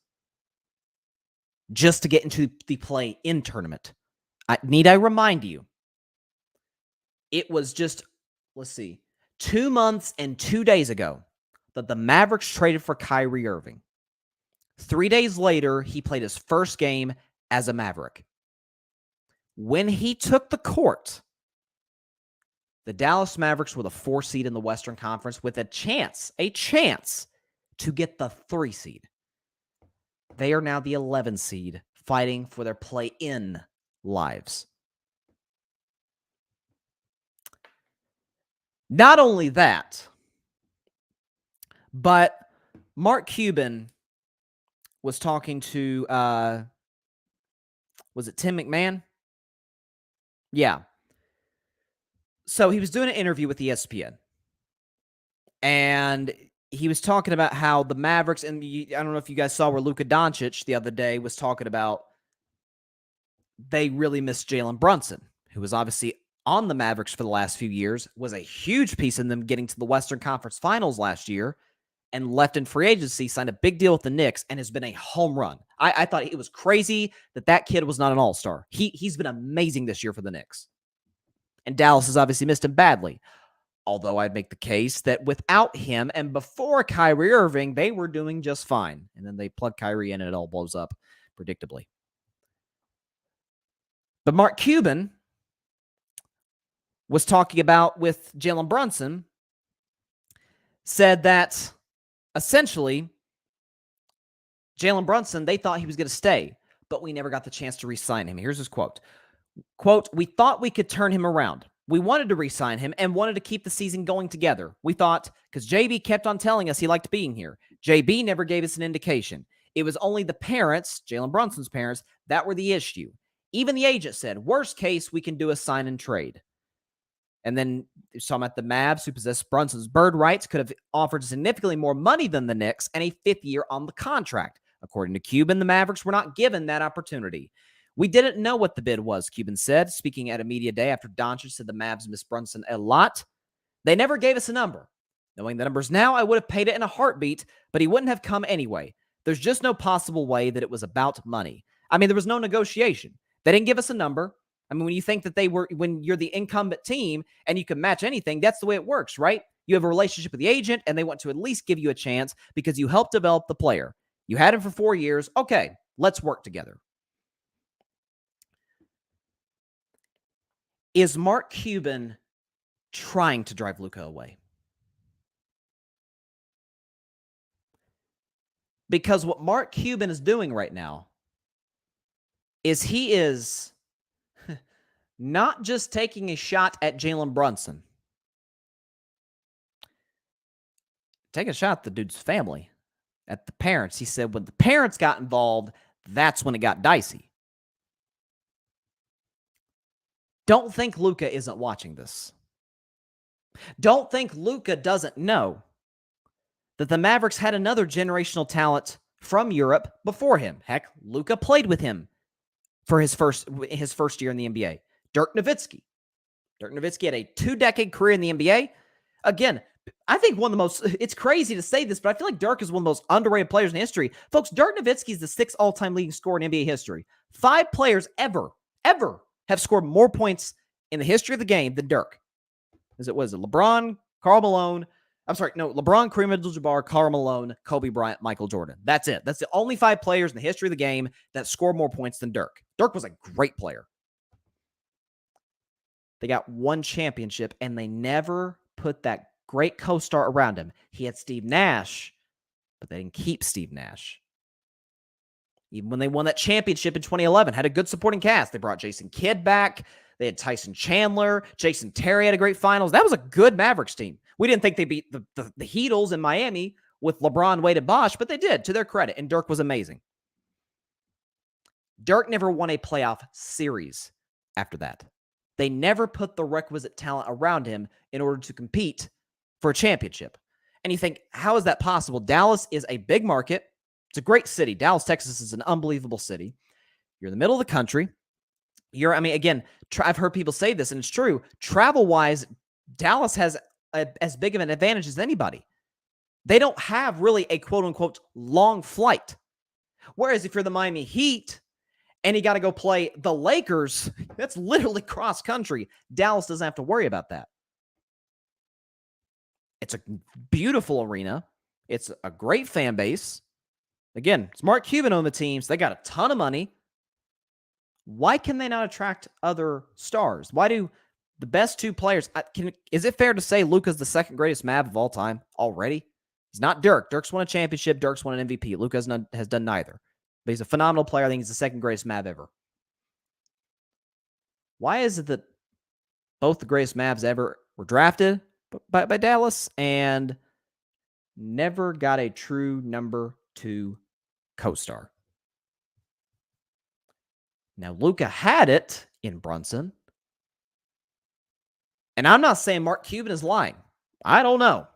just to get into the play-in tournament. Need I remind you, it was just, 2 months and 2 days ago that the Mavericks traded for Kyrie Irving. 3 days later, he played his first game as a Maverick. When he took the court, the Dallas Mavericks were the 4 seed in the Western Conference with a chance to get the 3 seed. They are now the 11 seed, fighting for their play-in lives. Not only that, but Mark Cuban was talking to, was it Tim McMahon? Yeah. So he was doing an interview with ESPN, and he was talking about how the Mavericks, and I don't know if you guys saw where Luka Doncic the other day was talking about they really missed Jalen Brunson, who was obviously on the Mavericks for the last few years, was a huge piece in them getting to the Western Conference Finals last year, and left in free agency, signed a big deal with the Knicks, and has been a home run. I thought it was crazy that kid was not an all-star. He's been amazing this year for the Knicks. And Dallas has obviously missed him badly. Although I'd make the case that without him and before Kyrie Irving, they were doing just fine. And then they plug Kyrie in and it all blows up, predictably. But Mark Cuban was talking about with Jalen Brunson, said that essentially Jalen Brunson, they thought he was going to stay, but we never got the chance to re-sign him. Here's his quote. Quote, "We thought we could turn him around. We wanted to re-sign him and wanted to keep the season going together. We thought, because JB kept on telling us he liked being here. JB never gave us an indication. It was only the parents, Jalen Brunson's parents, that were the issue. Even the agent said, worst case, we can do a sign and trade. And then some at the Mavs, who possess Brunson's bird rights, could have offered significantly more money than the Knicks and a fifth year on the contract. According to Cuban, the Mavericks were not given that opportunity. We didn't know what the bid was, Cuban said, speaking at a media day after Doncic said the Mavs missed Brunson a lot. They never gave us a number. Knowing the numbers now, I would have paid it in a heartbeat, but he wouldn't have come anyway. There's just no possible way that it was about money. I mean, there was no negotiation. They didn't give us a number. I mean, when you think that when you're the incumbent team and you can match anything, that's the way it works, right? You have a relationship with the agent and they want to at least give you a chance because you helped develop the player. You had him for 4 years. Okay, let's work together. Is Mark Cuban trying to drive Luka away? Because what Mark Cuban is doing right now is he is not just taking a shot at Jalen Brunson, taking a shot at the dude's family, at the parents. He said when the parents got involved, that's when it got dicey. Don't think Luka isn't watching this. Don't think Luka doesn't know that the Mavericks had another generational talent from Europe before him. Heck, Luka played with him for his first year in the NBA. Dirk Nowitzki. Dirk Nowitzki had a 2-decade career in the NBA. Again, I think one of the most, it's crazy to say this, but I feel like Dirk is one of the most underrated players in history. Folks, Dirk Nowitzki is the 6th all-time leading scorer in NBA history. 5 players ever have scored more points in the history of the game than Dirk. Was it LeBron, Karl Malone? I'm sorry, no, LeBron, Kareem Abdul-Jabbar, Karl Malone, Kobe Bryant, Michael Jordan. That's it. That's the only 5 players in the history of the game that scored more points than Dirk. Dirk was a great player. They got 1 championship, and they never put that great co-star around him. He had Steve Nash, but they didn't keep Steve Nash. Even when they won that championship in 2011, had a good supporting cast. They brought Jason Kidd back. They had Tyson Chandler. Jason Terry had a great finals. That was a good Mavericks team. We didn't think they beat the Heatles in Miami with LeBron, Wade, and Bosh, but they did, to their credit, and Dirk was amazing. Dirk never won a playoff series after that. They never put the requisite talent around him in order to compete for a championship. And you think, how is that possible? Dallas is a big market. It's a great city. Dallas, Texas is an unbelievable city. You're in the middle of the country. I've heard people say this, and it's true. Travel-wise, Dallas has as big of an advantage as anybody. They don't have really a quote-unquote long flight. Whereas if you're the Miami Heat and you got to go play the Lakers, that's literally cross-country. Dallas doesn't have to worry about that. It's a beautiful arena. It's a great fan base. Again, it's Mark Cuban on the team, so they got a ton of money. Why can they not attract other stars? Why do the best 2 players... is it fair to say Luka's the 2nd greatest Mav of all time already? He's not Dirk. Dirk's won a championship. Dirk's won an MVP. Luka has done neither. But he's a phenomenal player. I think he's the 2nd greatest Mav ever. Why is it that both the greatest Mavs ever were drafted by Dallas and never got a true number 2 co-star? Now, Luka had it in Brunson. And I'm not saying Mark Cuban is lying. I don't know.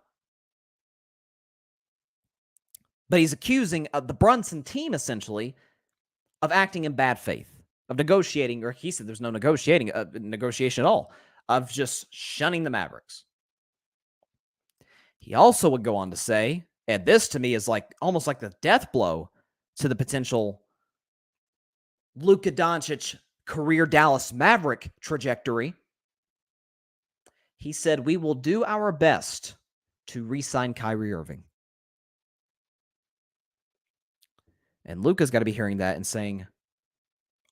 But he's accusing the Brunson team, essentially, of acting in bad faith, of negotiating, or he said there's no negotiation at all, of just shunning the Mavericks. He also would go on to say, and this to me is almost like the death blow to the potential Luka Doncic career Dallas Maverick trajectory. He said, we will do our best to re-sign Kyrie Irving. And Luka's got to be hearing that and saying,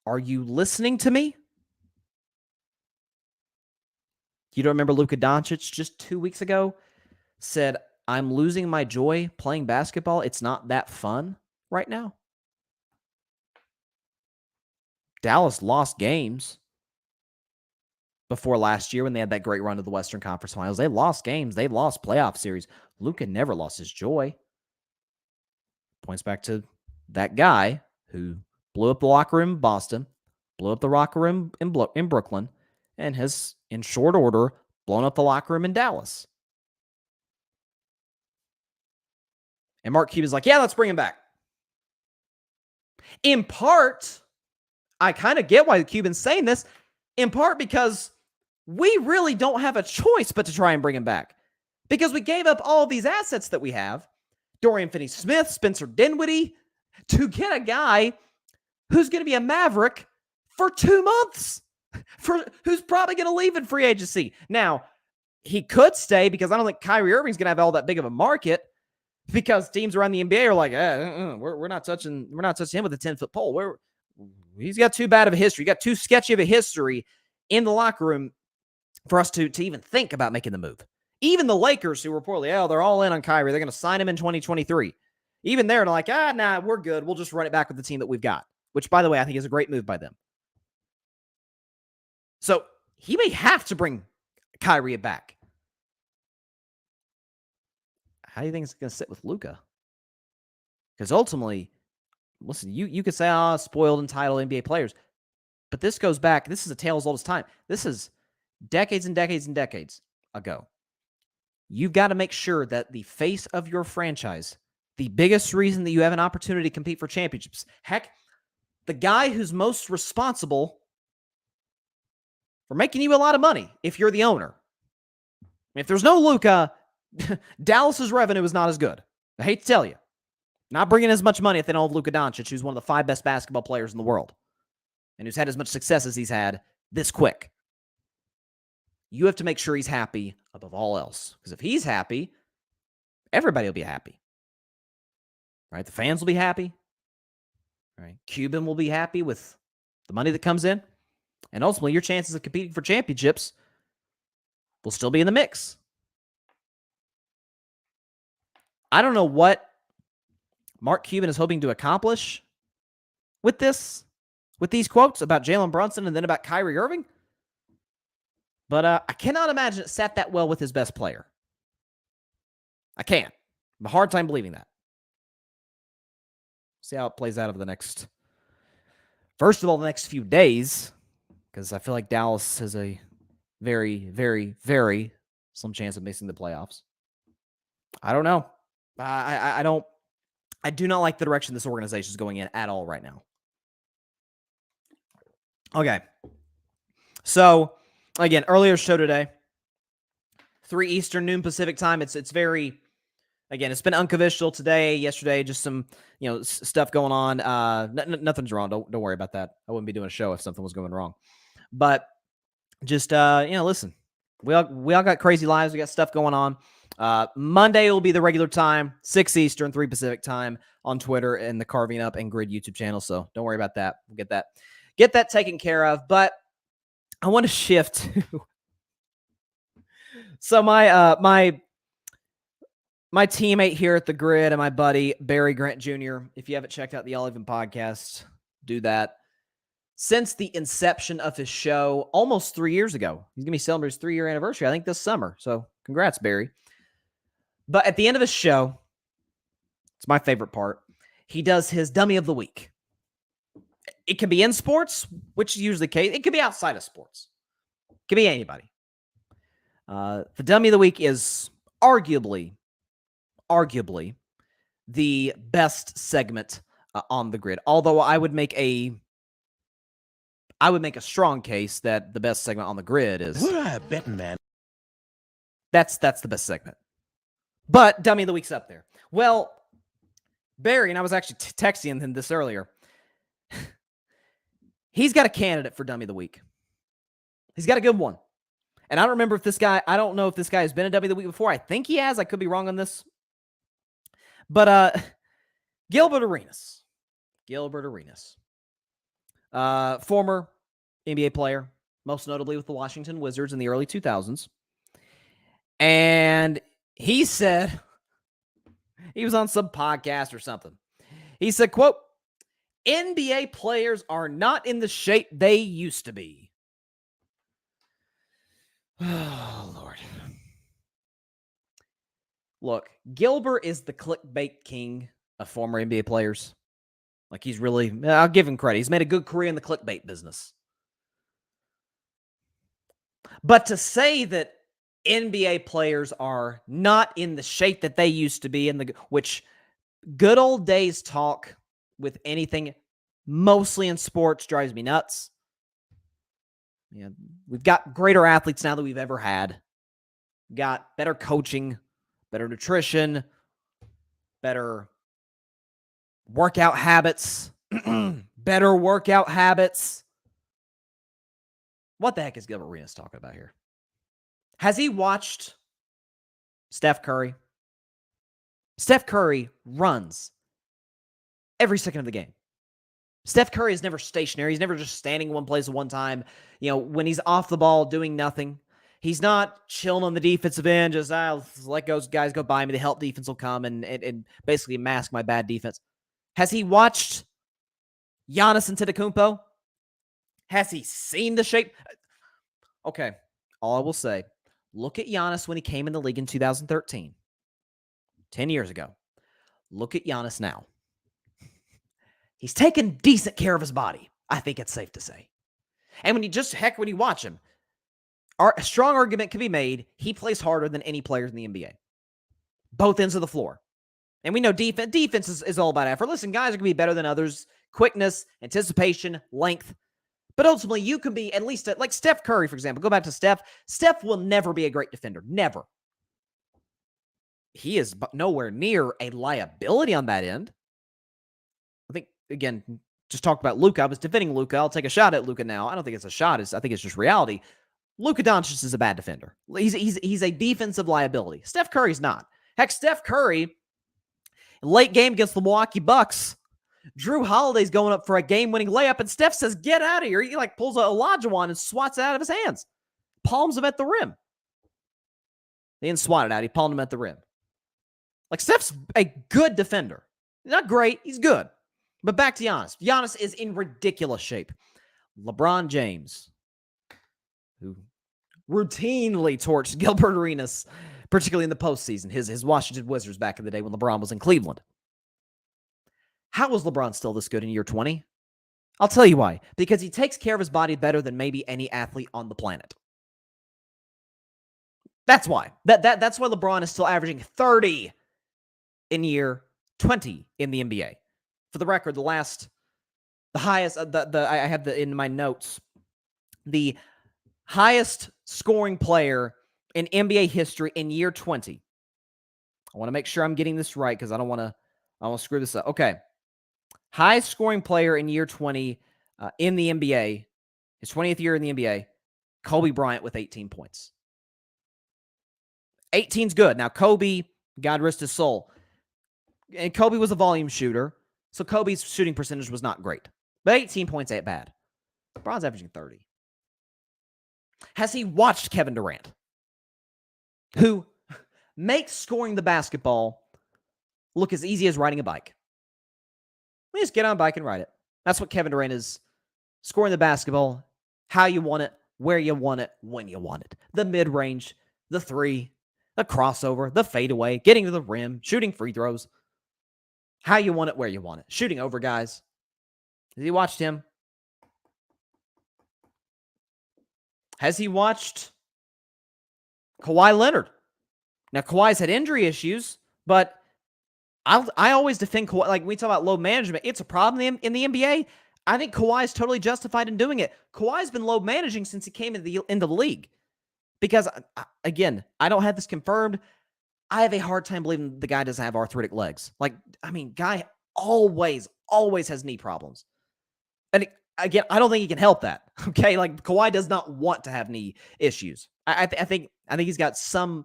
are you listening to me? You don't remember Luka Doncic just 2 weeks ago said, I'm losing my joy playing basketball. It's not that fun right now. Dallas lost games before last year when they had that great run to the Western Conference Finals. They lost games. They lost playoff series. Luka never lost his joy. Points back to that guy who blew up the locker room in Boston, blew up the locker room in Brooklyn, and has, in short order, blown up the locker room in Dallas. And Mark Cuban's like, yeah, let's bring him back. In part, I kind of get why Cuban's saying this, in part because we really don't have a choice but to try and bring him back. Because we gave up all of these assets that we have, Dorian Finney-Smith, Spencer Dinwiddie, to get a guy who's going to be a Maverick for 2 months, who's probably going to leave in free agency. Now, he could stay because I don't think Kyrie Irving's going to have all that big of a market, because teams around the NBA are like, we're not touching him with a 10-foot pole. He's got too bad of a history. He got too sketchy of a history in the locker room for us to even think about making the move. Even the Lakers, who reportedly, they're all in on Kyrie. They're going to sign him in 2023. Even they're like, we're good. We'll just run it back with the team that we've got. Which, by the way, I think is a great move by them. So he may have to bring Kyrie back. How do you think it's going to sit with Luka? Because ultimately, listen, you could say, spoiled, entitled NBA players. But this goes back. This is a tale as old as time. This is decades and decades and decades ago. You've got to make sure that the face of your franchise, the biggest reason that you have an opportunity to compete for championships, heck, the guy who's most responsible for making you a lot of money if you're the owner. If there's no Luka, Dallas's revenue is not as good. I hate to tell you. Not bringing as much money if they don't have Luka Doncic, who's one of the 5 best basketball players in the world and who's had as much success as he's had this quick. You have to make sure he's happy above all else. Because if he's happy, everybody will be happy. Right? The fans will be happy. Right? Cuban will be happy with the money that comes in. And ultimately, your chances of competing for championships will still be in the mix. I don't know what Mark Cuban is hoping to accomplish with these quotes about Jalen Brunson and then about Kyrie Irving. But I cannot imagine it sat that well with his best player. I can't. I have a hard time believing that. See how it plays out over the next few days, because I feel like Dallas has a very, very, very slim chance of missing the playoffs. I don't know. I do not like the direction this organization is going in at all right now. Okay. So, again, earlier show today, 3 Eastern, noon Pacific time. It's very, again, it's been unconventional today, yesterday, just some, stuff going on. Nothing's wrong. Don't worry about that. I wouldn't be doing a show if something was going wrong. But just, listen, we all got crazy lives. We got stuff going on. Monday will be the regular time, 6 Eastern, 3 Pacific time on Twitter and the Carving Up and Grid YouTube channel. So don't worry about that. We'll get that taken care of. But I want to shift to so my teammate here at the Grid and my buddy Barry Grant Jr. If you haven't checked out the All Even podcast, do that. Since the inception of his show almost 3 years ago, he's gonna be celebrating his 3-year anniversary, I think, this summer. So congrats, Barry. But at the end of his show, it's my favorite part. He does his dummy of the week. It can be in sports, which is usually the case. It could be outside of sports. It could be anybody. The dummy of the week is arguably the best segment on the Grid. Although I would make a strong case that the best segment on the Grid is. What a betting man. That's the best segment. But dummy of the week's up there. Well, Barry, and I was actually texting him this earlier. He's got a candidate for dummy of the week. He's got a good one. And I don't remember I don't know if this guy has been a dummy of the week before. I think he has. I could be wrong on this. But Gilbert Arenas. Former NBA player, most notably with the Washington Wizards in the early 2000s. And he said, he was on some podcast or something. He said, quote, NBA players are not in the shape they used to be. Oh, Lord. Look, Gilbert is the clickbait king of former NBA players. Like he's really, I'll give him credit. He's made a good career in the clickbait business. But to say that NBA players are not in the shape that they used to be, which good old days talk with anything, mostly in sports, drives me nuts. Yeah, we've got greater athletes now than we've ever had. We've got better coaching, better nutrition, better workout habits, better workout habits. What the heck is Gilbert Arenas talking about here? Has he watched Steph Curry? Steph Curry runs every second of the game. Steph Curry is never stationary. He's never just standing in one place at one time. You know, when he's off the ball doing nothing, he's not chilling on the defensive end, just let those guys go by me. The help defense will come and basically mask my bad defense. Has he watched Giannis Antetokounmpo? Has he seen the shape? Okay, all I will say, look at Giannis when he came in the league in 2013, 10 years ago. Look at Giannis now. He's taken decent care of his body, I think it's safe to say. And when you watch him, a strong argument can be made, he plays harder than any players in the NBA. Both ends of the floor. And we know defense is all about effort. Listen, guys are going to be better than others. Quickness, anticipation, length. But ultimately, you can be at least, like Steph Curry, for example. Go back to Steph. Steph will never be a great defender. Never. He is nowhere near a liability on that end. I think, again, just talked about Luka. I was defending Luka. I'll take a shot at Luka now. I don't think it's a shot. I think it's just reality. Luka Doncic is a bad defender. He's a defensive liability. Steph Curry's not. Heck, Steph Curry, late game against the Milwaukee Bucks, Drew Holiday's going up for a game-winning layup, and Steph says, "Get out of here." He pulls a Olajuwon and swats it out of his hands. Palms him at the rim. He didn't swat it out. He palmed him at the rim. Steph's a good defender. Not great. He's good. But back to Giannis. Giannis is in ridiculous shape. LeBron James, who routinely torched Gilbert Arenas, particularly in the postseason, his Washington Wizards back in the day when LeBron was in Cleveland. How was LeBron still this good in year 20? I'll tell you why. Because he takes care of his body better than maybe any athlete on the planet. That's why. That's why LeBron is still averaging 30 in year 20 in the NBA. For the record, the highest, I have in my notes, the highest scoring player in NBA history in year 20. I want to make sure I'm getting this right because I don't want to screw this up. Okay. Highest scoring player in year 20 in the NBA, his 20th year in the NBA, Kobe Bryant with 18 points. 18's good. Now, Kobe, God rest his soul, and Kobe was a volume shooter, so Kobe's shooting percentage was not great. But 18 points ain't bad. LeBron's averaging 30. Has he watched Kevin Durant, who makes scoring the basketball look as easy as riding a bike? We just get on a bike and ride it. That's what Kevin Durant is. Scoring the basketball, how you want it, where you want it, when you want it. The mid-range, the three, the crossover, the fadeaway, getting to the rim, shooting free throws. How you want it, where you want it. Shooting over guys. Has he watched him? Has he watched Kawhi Leonard? Now, Kawhi's had injury issues, but I always defend Kawhi. Like, when we talk about load management, it's a problem in the NBA. I think Kawhi is totally justified in doing it. Kawhi's been load managing since he came into the league. Because, again, I don't have this confirmed. I have a hard time believing the guy doesn't have arthritic legs. Guy always has knee problems. And again, I don't think he can help that. Okay, Kawhi does not want to have knee issues. I think he's got some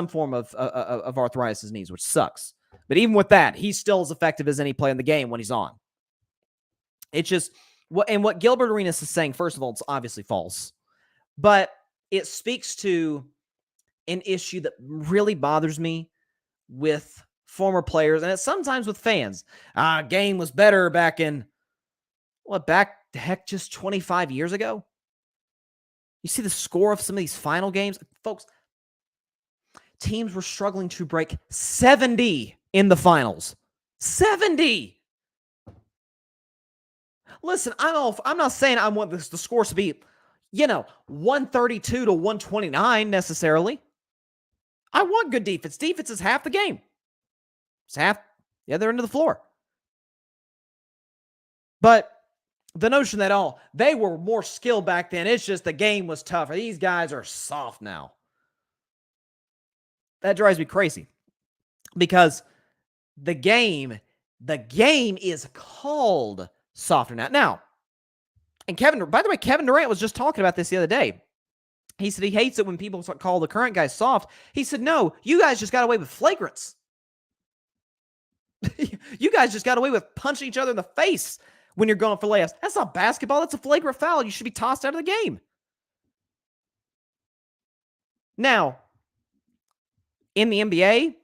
form of arthritis in his knees, which sucks. But even with that, he's still as effective as any player in the game when he's on. It's just what Gilbert Arenas is saying. First of all, it's obviously false, but it speaks to an issue that really bothers me with former players, and it's sometimes with fans. Game was better back in just 25 years ago. You see the score of some of these final games, folks. Teams were struggling to break 70 in the finals. 70. Listen, I'm not saying I want the scores to be, 132 to 129 necessarily. I want good defense. Defense is half the game. It's half the other end of the floor. But the notion that, they were more skilled back then, it's just the game was tougher. These guys are soft now. That drives me crazy because the game is called softer now. Now, and by the way, Kevin Durant was just talking about this the other day. He said he hates it when people call the current guys soft. He said, no, you guys just got away with flagrants. You guys just got away with punching each other in the face when you're going for layups. That's not basketball. That's a flagrant foul. You should be tossed out of the game. Now, in the NBA,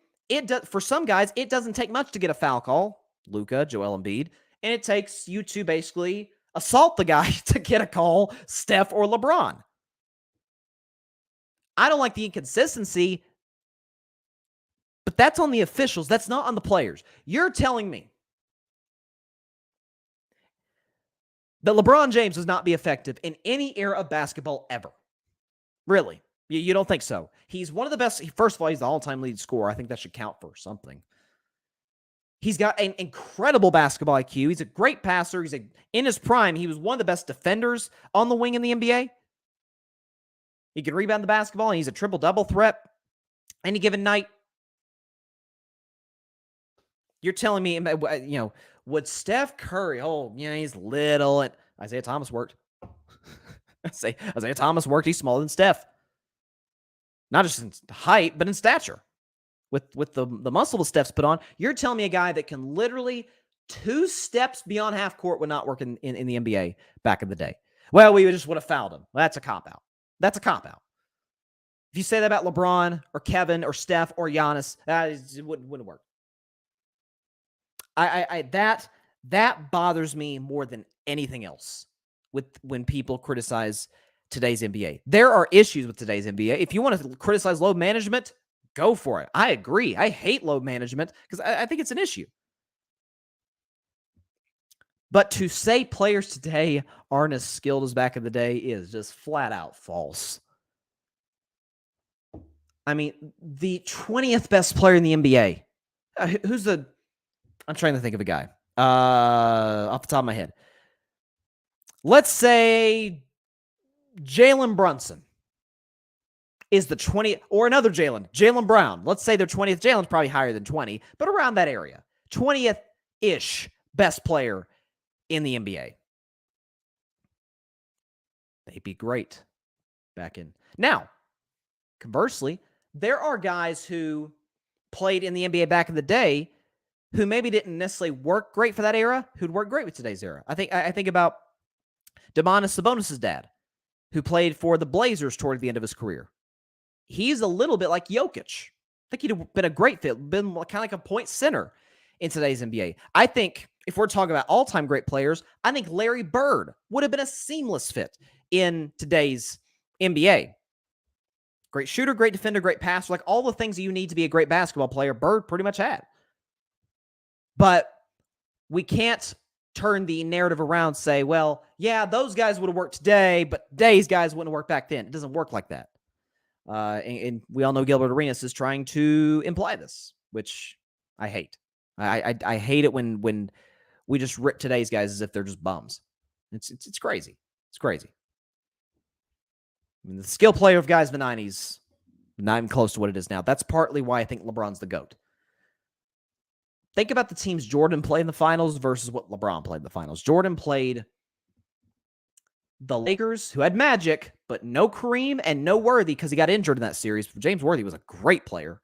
for some guys, it doesn't take much to get a foul call. Luka, Joel Embiid. And it takes you to basically assault the guy to get a call, Steph or LeBron. I don't like the inconsistency, but that's on the officials. That's not on the players. You're telling me that LeBron James does not be effective in any era of basketball ever. Really? You don't think so? He's one of the best. First of all, he's the all-time lead scorer. I think that should count for something. He's got an incredible basketball IQ. He's a great passer. In his prime, he was one of the best defenders on the wing in the NBA. He can rebound the basketball, and he's a triple-double threat any given night. You're telling me, would Steph Curry, he's little, and Isaiah Thomas worked. Isaiah Thomas worked. He's smaller than Steph. Not just in height, but in stature. With the muscle that Steph's put on, you're telling me a guy that can literally 2 steps beyond half court would not work in the NBA back in the day. Well, we just would have fouled him. Well, that's a cop-out. That's a cop-out. If you say that about LeBron or Kevin or Steph or Giannis, it wouldn't work. That bothers me more than anything else when people criticize today's NBA. There are issues with today's NBA. If you want to criticize load management, go for it. I agree. I hate load management because I think it's an issue. But to say players today aren't as skilled as back in the day is just flat out false. I mean, the 20th best player in the NBA. I'm trying to think of a guy off the top of my head. Let's say Jalen Brunson is the 20th, or another Jalen Brown. Let's say they're 20th. Jalen's probably higher than 20, but around that area. 20th-ish best player in the NBA. They'd be great back in. Now, conversely, there are guys who played in the NBA back in the day who maybe didn't necessarily work great for that era, who'd work great with today's era. I think about Domantas Sabonis' dad, who played for the Blazers toward the end of his career. He's a little bit like Jokic. I think he'd have been a great fit, been kind of like a point center in today's NBA. I think if we're talking about all-time great players, I think Larry Bird would have been a seamless fit in today's NBA. Great shooter, great defender, great passer, like all the things that you need to be a great basketball player, Bird pretty much had. But we can't turn the narrative around and say, well, yeah, those guys would have worked today, but today's guys wouldn't have worked back then. It doesn't work like that. And we all know Gilbert Arenas is trying to imply this, which I hate. I hate it when we just rip today's guys as if they're just bums. It's crazy. It's crazy. I mean, the skill player of guys in the 90s, not even close to what it is now. That's partly why I think LeBron's the GOAT. Think about the teams Jordan played in the finals versus what LeBron played in the finals. Jordan played the Lakers, who had Magic, but no Kareem and no Worthy because he got injured in that series. James Worthy was a great player.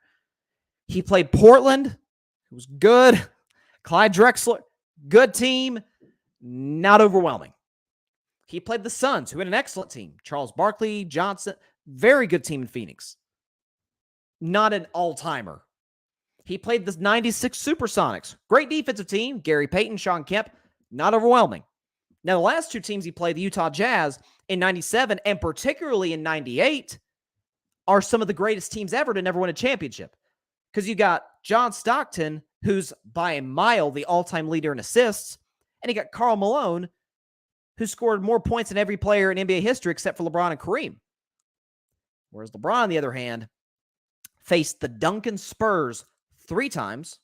He played Portland, who was good. Clyde Drexler, good team, not overwhelming. He played the Suns, who had an excellent team. Charles Barkley, Johnson, very good team in Phoenix. Not an all-timer. He played the 96 Supersonics. Great defensive team. Gary Payton, Sean Kemp, not overwhelming. Now, the last 2 teams he played, the Utah Jazz in 97 and particularly in 98, are some of the greatest teams ever to never win a championship. Because you got John Stockton, who's by a mile the all-time leader in assists, and you got Karl Malone, who scored more points than every player in NBA history except for LeBron and Kareem. Whereas LeBron, on the other hand, faced the Duncan Spurs 3 times,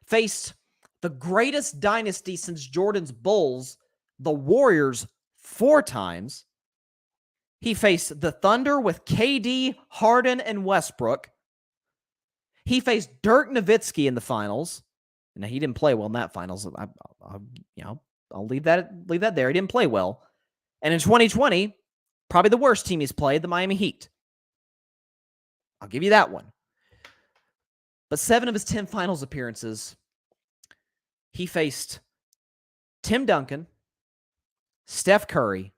faced the greatest dynasty since Jordan's Bulls, the Warriors, 4 times. He faced the Thunder with KD, Harden, and Westbrook. He faced Dirk Nowitzki in the finals. Now, he didn't play well in that finals. I'll leave that there. He didn't play well. And in 2020, probably the worst team he's played, the Miami Heat. I'll give you that one. But 7 of his 10 finals appearances, he faced Tim Duncan, Steph Curry,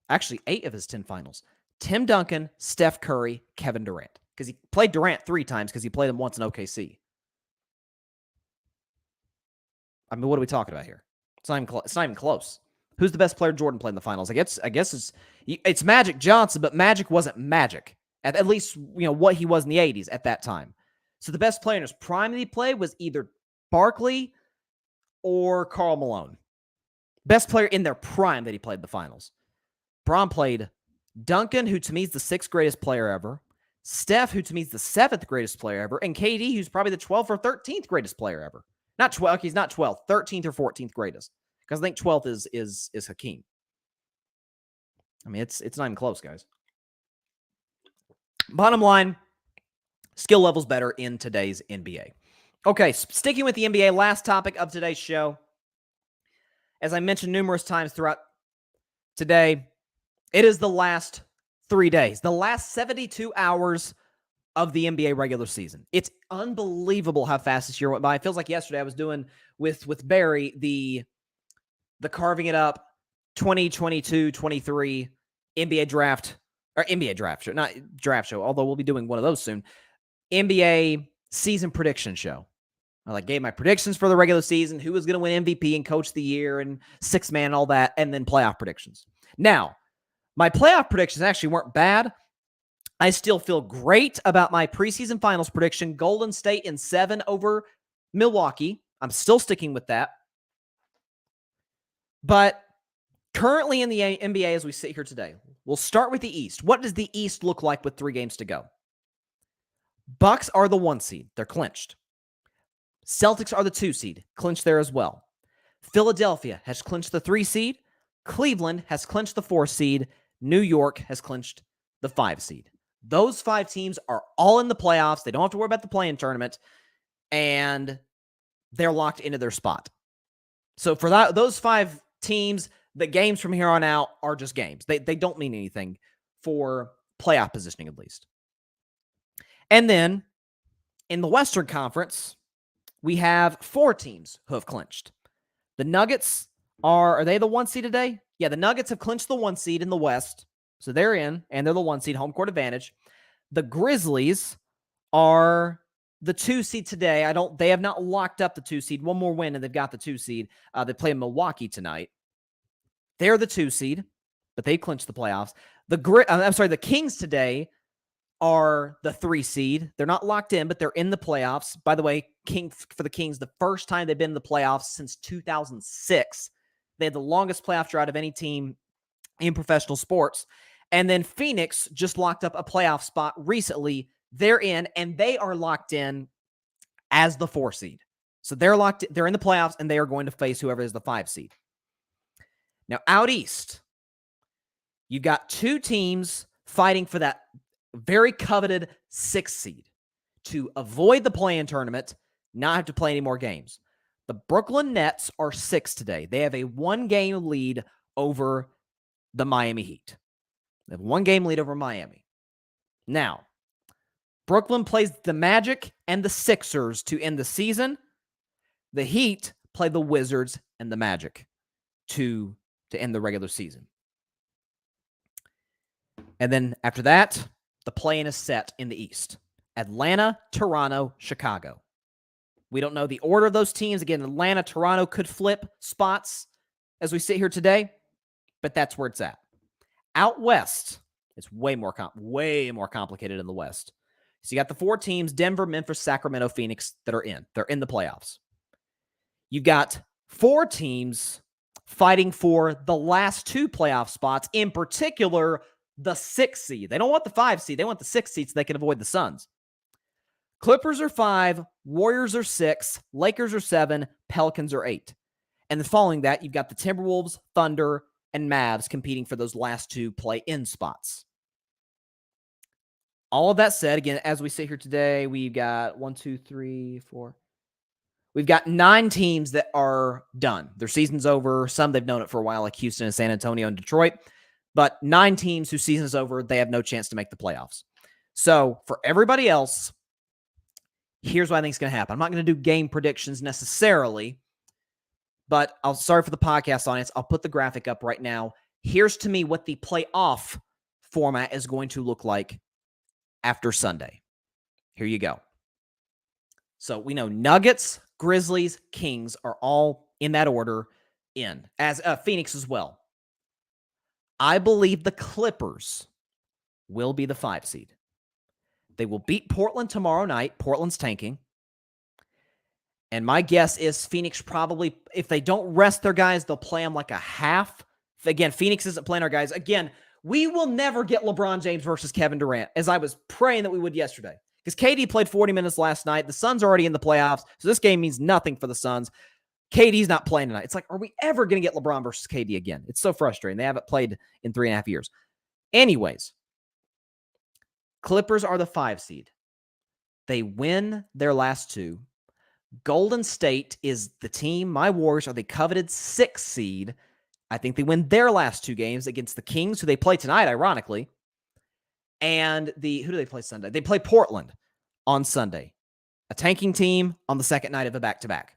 actually 8 of his 10 finals, Tim Duncan, Steph Curry, Kevin Durant. Because he played Durant 3 times because he played him once in OKC. I mean, what are we talking about here? It's not even close. Who's the best player Jordan played in the finals? I guess it's Magic Johnson, but Magic wasn't Magic. At least, what he was in the 80s at that time. So the best player in his prime that he played was either Barkley or Karl Malone. Best player in their prime that he played the finals. Bron played Duncan, who to me is the 6th greatest player ever. Steph, who to me is the 7th greatest player ever. And KD, who's probably the 12th or 13th greatest player ever. Not 12th. He's not 12th. 13th or 14th greatest. Because I think 12th is Hakeem. I mean, it's not even close, guys. Bottom line, skill level's better in today's NBA. Okay, sticking with the NBA, last topic of today's show. As I mentioned numerous times throughout today, it is the last 3 days, the last 72 hours of the NBA regular season. It's unbelievable how fast this year went by. It feels like yesterday I was doing with Barry the Carving It Up 2022-23 NBA draft. Or NBA draft show, not draft show, although we'll be doing one of those soon. NBA season prediction show. I gave my predictions for the regular season, who was going to win MVP and coach of the year and 6th man, all that, and then playoff predictions. Now, my playoff predictions actually weren't bad. I still feel great about my preseason finals prediction, Golden State in 7 over Milwaukee. I'm still sticking with that. But currently in the NBA, as we sit here today, we'll start with the East. What does the East look like with 3 games to go? Bucks are the 1 seed. They're clinched. Celtics are the 2 seed. Clinched there as well. Philadelphia has clinched the 3 seed. Cleveland has clinched the 4 seed. New York has clinched the 5 seed. Those 5 teams are all in the playoffs. They don't have to worry about the play-in tournament. And they're locked into their spot. So for those 5 teams, the games from here on out are just games. They don't mean anything for playoff positioning, at least. And then in the Western Conference, we have 4 teams who have clinched. The Nuggets are they the 1 seed today? Yeah, the Nuggets have clinched the 1 seed in the West. So they're in, and they're the 1 seed, home court advantage. The Grizzlies are the 2 seed today. They have not locked up the 2 seed. One more win, and they've got the 2 seed. They play in Milwaukee tonight. They're the 2 seed, but they clinched the playoffs. The Kings today are the 3 seed. They're not locked in, but they're in the playoffs. By the way, for the Kings, the first time they've been in the playoffs since 2006. They had the longest playoff drought of any team in professional sports. And then Phoenix just locked up a playoff spot recently. They're in, and they are locked in as the 4 seed. So they're in the playoffs, and they are going to face whoever is the 5 seed. Now, out east, you've got 2 teams fighting for that very coveted 6th seed to avoid the play-in tournament, not have to play any more games. The Brooklyn Nets are 6 today. They have a 1-game lead over the Miami Heat. They have a 1-game lead over Miami. Now, Brooklyn plays the Magic and the Sixers to end the season. The Heat play the Wizards and the Magic to end the regular season. And then after that, the play-in is set in the East. Atlanta, Toronto, Chicago. We don't know the order of those teams. Again, Atlanta, Toronto could flip spots as we sit here today, but that's where it's at. Out west, it's way more complicated in the West. So you got the 4 teams, Denver, Memphis, Sacramento, Phoenix, that are in. They're in the playoffs. You've got 4 teams fighting for the last 2 playoff spots, in particular, the 6th seed. They don't want the 5 seed. They want the 6th seed so they can avoid the Suns. Clippers are 5, Warriors are 6, Lakers are 7, Pelicans are 8. And then following that, you've got the Timberwolves, Thunder, and Mavs competing for those last 2 play-in spots. All of that said, again, as we sit here today, we've got 1, 2, 3, 4. We've got 9 teams that are done. Their season's over. Some they've known it for a while, like Houston and San Antonio and Detroit. But 9 teams whose season's over, they have no chance to make the playoffs. So for everybody else, here's what I think is going to happen. I'm not going to do game predictions necessarily, but sorry for the podcast audience. I'll put the graphic up right now. Here's to me what the playoff format is going to look like after Sunday. Here you go. So we know Nuggets, Grizzlies, Kings are all in that order in, as Phoenix as well. I believe the Clippers will be the 5 seed. They will beat Portland tomorrow night. Portland's tanking. And my guess is Phoenix probably, if they don't rest their guys, they'll play them like a half. Again, Phoenix isn't playing our guys. Again, we will never get LeBron James versus Kevin Durant, as I was praying that we would yesterday. Because KD played 40 minutes last night. The Suns are already in the playoffs, so this game means nothing for the Suns. KD's not playing tonight. It's like, are we ever going to get LeBron versus KD again? It's so frustrating. They haven't played in 3.5 years. Anyways, Clippers are the 5 seed. They win their last 2. Golden State is the team. My Warriors are the coveted 6th seed. I think they win their last 2 games against the Kings, who they play tonight, ironically. And who do they play Sunday? They play Portland on Sunday. A tanking team on the second night of a back-to-back.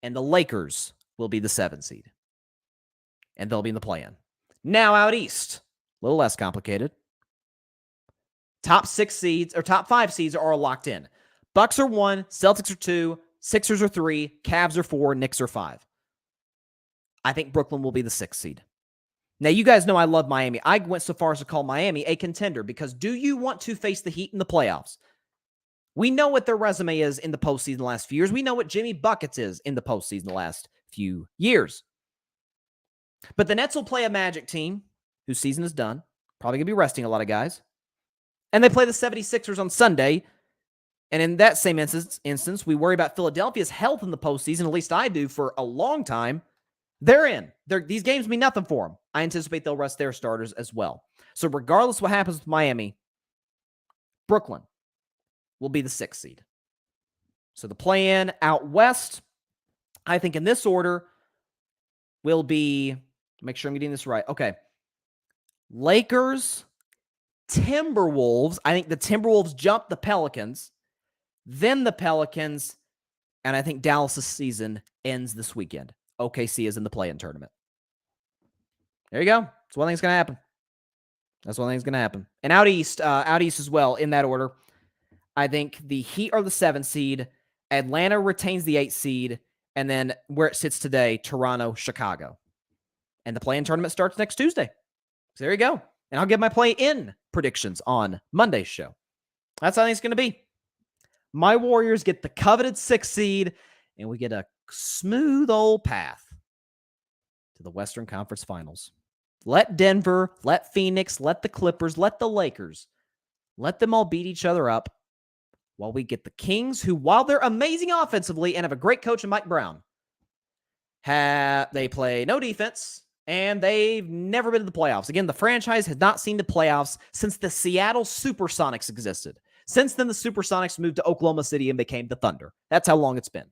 And the Lakers will be the 7 seed. And they'll be in the play-in. Now out east, a little less complicated. Top 6 seeds, or top 5 seeds are all locked in. Bucks are 1, Celtics are 2, Sixers are 3, Cavs are 4, Knicks are 5. I think Brooklyn will be the 6th seed. Now, you guys know I love Miami. I went so far as to call Miami a contender because do you want to face the Heat in the playoffs? We know what their resume is in the postseason the last few years. We know what Jimmy Buckets is in the postseason the last few years. But the Nets will play a Magic team whose season is done. Probably going to be resting a lot of guys. And they play the 76ers on Sunday. And in that same instance, we worry about Philadelphia's health in the postseason. At least I do for a long time. They're in. These games mean nothing for them. I anticipate they'll rest their starters as well. So regardless of what happens with Miami, Brooklyn will be the 6th seed. So the play-in out west, I think in this order, will be, make sure I'm getting this right. Okay. Lakers, Timberwolves. I think the Timberwolves jump the Pelicans, then the Pelicans, and I think Dallas' season ends this weekend. OKC is in the play-in tournament. There you go. That's one thing's going to happen. That's one thing's going to happen. And out east as well, in that order, I think the Heat are the 7th seed, Atlanta retains the 8th seed, and then where it sits today, Toronto, Chicago. And the play-in tournament starts next Tuesday. So there you go. And I'll give my play-in predictions on Monday's show. That's how I think it's going to be. My Warriors get the coveted 6th seed, and we get a smooth old path to the Western Conference Finals. Let Denver, let Phoenix, let the Clippers, let the Lakers, let them all beat each other up while we get the Kings, who, while they're amazing offensively and have a great coach in Mike Brown, they play no defense, and they've never been to the playoffs. Again, the franchise has not seen the playoffs since the Seattle Supersonics existed. Since then, the Supersonics moved to Oklahoma City and became the Thunder. That's how long it's been.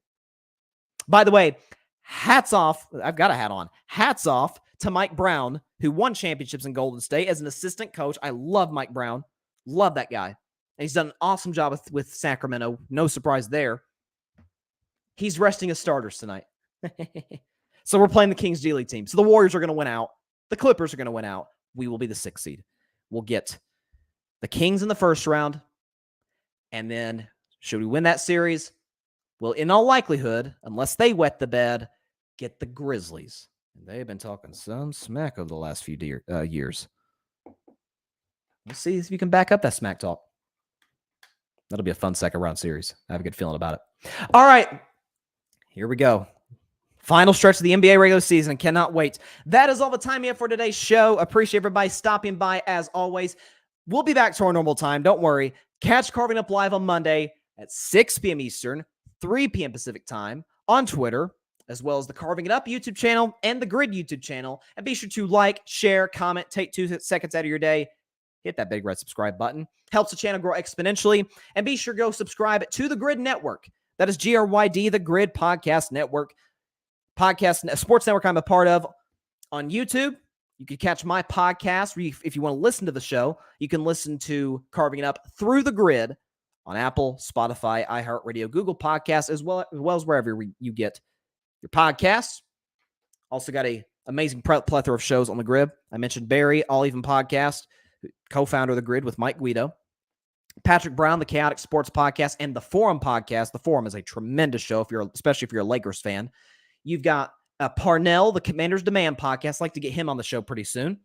By the way, hats off. I've got a hat on. Hats off to Mike Brown, who won championships in Golden State as an assistant coach. I love Mike Brown. Love that guy. And he's done an awesome job with Sacramento. No surprise there. He's resting his starters tonight. So we're playing the Kings G League team. So the Warriors are going to win out. The Clippers are going to win out. We will be the 6th seed. We'll get the Kings in the first round. And then, should we win that series, we'll, in all likelihood, unless they wet the bed, get the Grizzlies. And they've been talking some smack over the last few years. We'll see if you can back up that smack talk. That'll be a fun second round series. I have a good feeling about it. All right. Here we go. Final stretch of the NBA regular season. Cannot wait. That is all the time we have for today's show. Appreciate everybody stopping by as always. We'll be back to our normal time. Don't worry. Catch Carving Up Live on Monday at 6 p.m. Eastern, 3 p.m. Pacific time on Twitter, as well as the Carving It Up YouTube channel and the Grid YouTube channel. And be sure to like, share, comment, take 2 seconds out of your day. Hit that big red subscribe button. Helps the channel grow exponentially. And be sure to go subscribe to the Grid Network. That is GRYD, the Grid Podcast Network. Sports network I'm a part of on YouTube. You can catch my podcast. If you want to listen to the show, you can listen to Carving It Up through the Grid on Apple, Spotify, iHeartRadio, Google Podcasts, as well as wherever you get your podcasts. Also got a amazing plethora of shows on the Grid. I mentioned Barry, All Even Podcast, co-founder of the Grid with Mike Guido. Patrick Brown, the Chaotic Sports Podcast, and the Forum Podcast. The Forum is a tremendous show, especially if you're a Lakers fan. You've got Parnell, the Commander's Demand Podcast. I'd like to get him on the show pretty soon.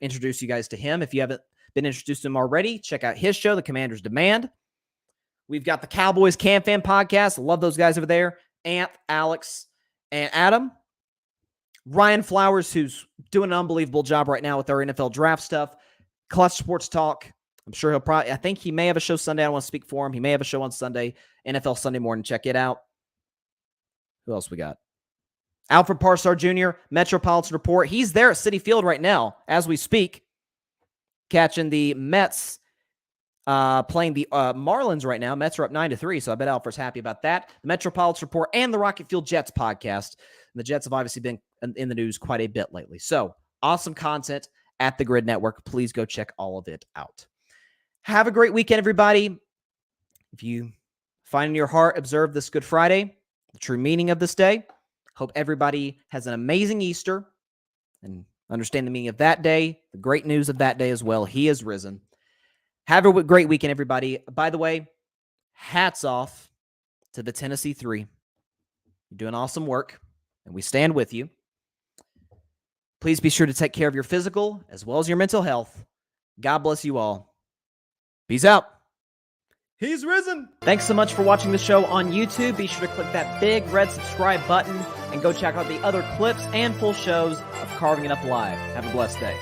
Introduce you guys to him. If you haven't been introduced to him already, check out his show, The Commander's Demand. We've got the Cowboys Can Fan Podcast. Love those guys over there. Ant, Alex, and Adam. Ryan Flowers, who's doing an unbelievable job right now with our NFL draft stuff. Clutch Sports Talk. I'm sure I think he may have a show Sunday. I don't want to speak for him. He may have a show on Sunday. NFL Sunday morning. Check it out. Who else we got? Alfred Parsar Jr., Metropolitan Report. He's there at Citi Field right now as we speak, catching the Mets playing the Marlins right now. Mets are up 9-3, so I bet Alfred's happy about that. The Metropolitan Report and the Rocket Fuel Jets podcast. And the Jets have obviously been in the news quite a bit lately. So awesome content at the Grid Network. Please go check all of it out. Have a great weekend, everybody. If you find in your heart, observe this Good Friday, the true meaning of this day. Hope everybody has an amazing Easter and understand the meaning of that day, the great news of that day as well. He is risen. Have a great weekend, everybody. By the way, hats off to the Tennessee 3. You're doing awesome work, and we stand with you. Please be sure to take care of your physical as well as your mental health. God bless you all. Peace out. He's risen. Thanks so much for watching the show on YouTube. Be sure to click that big red subscribe button and go check out the other clips and full shows of Carving It Up Live. Have a blessed day.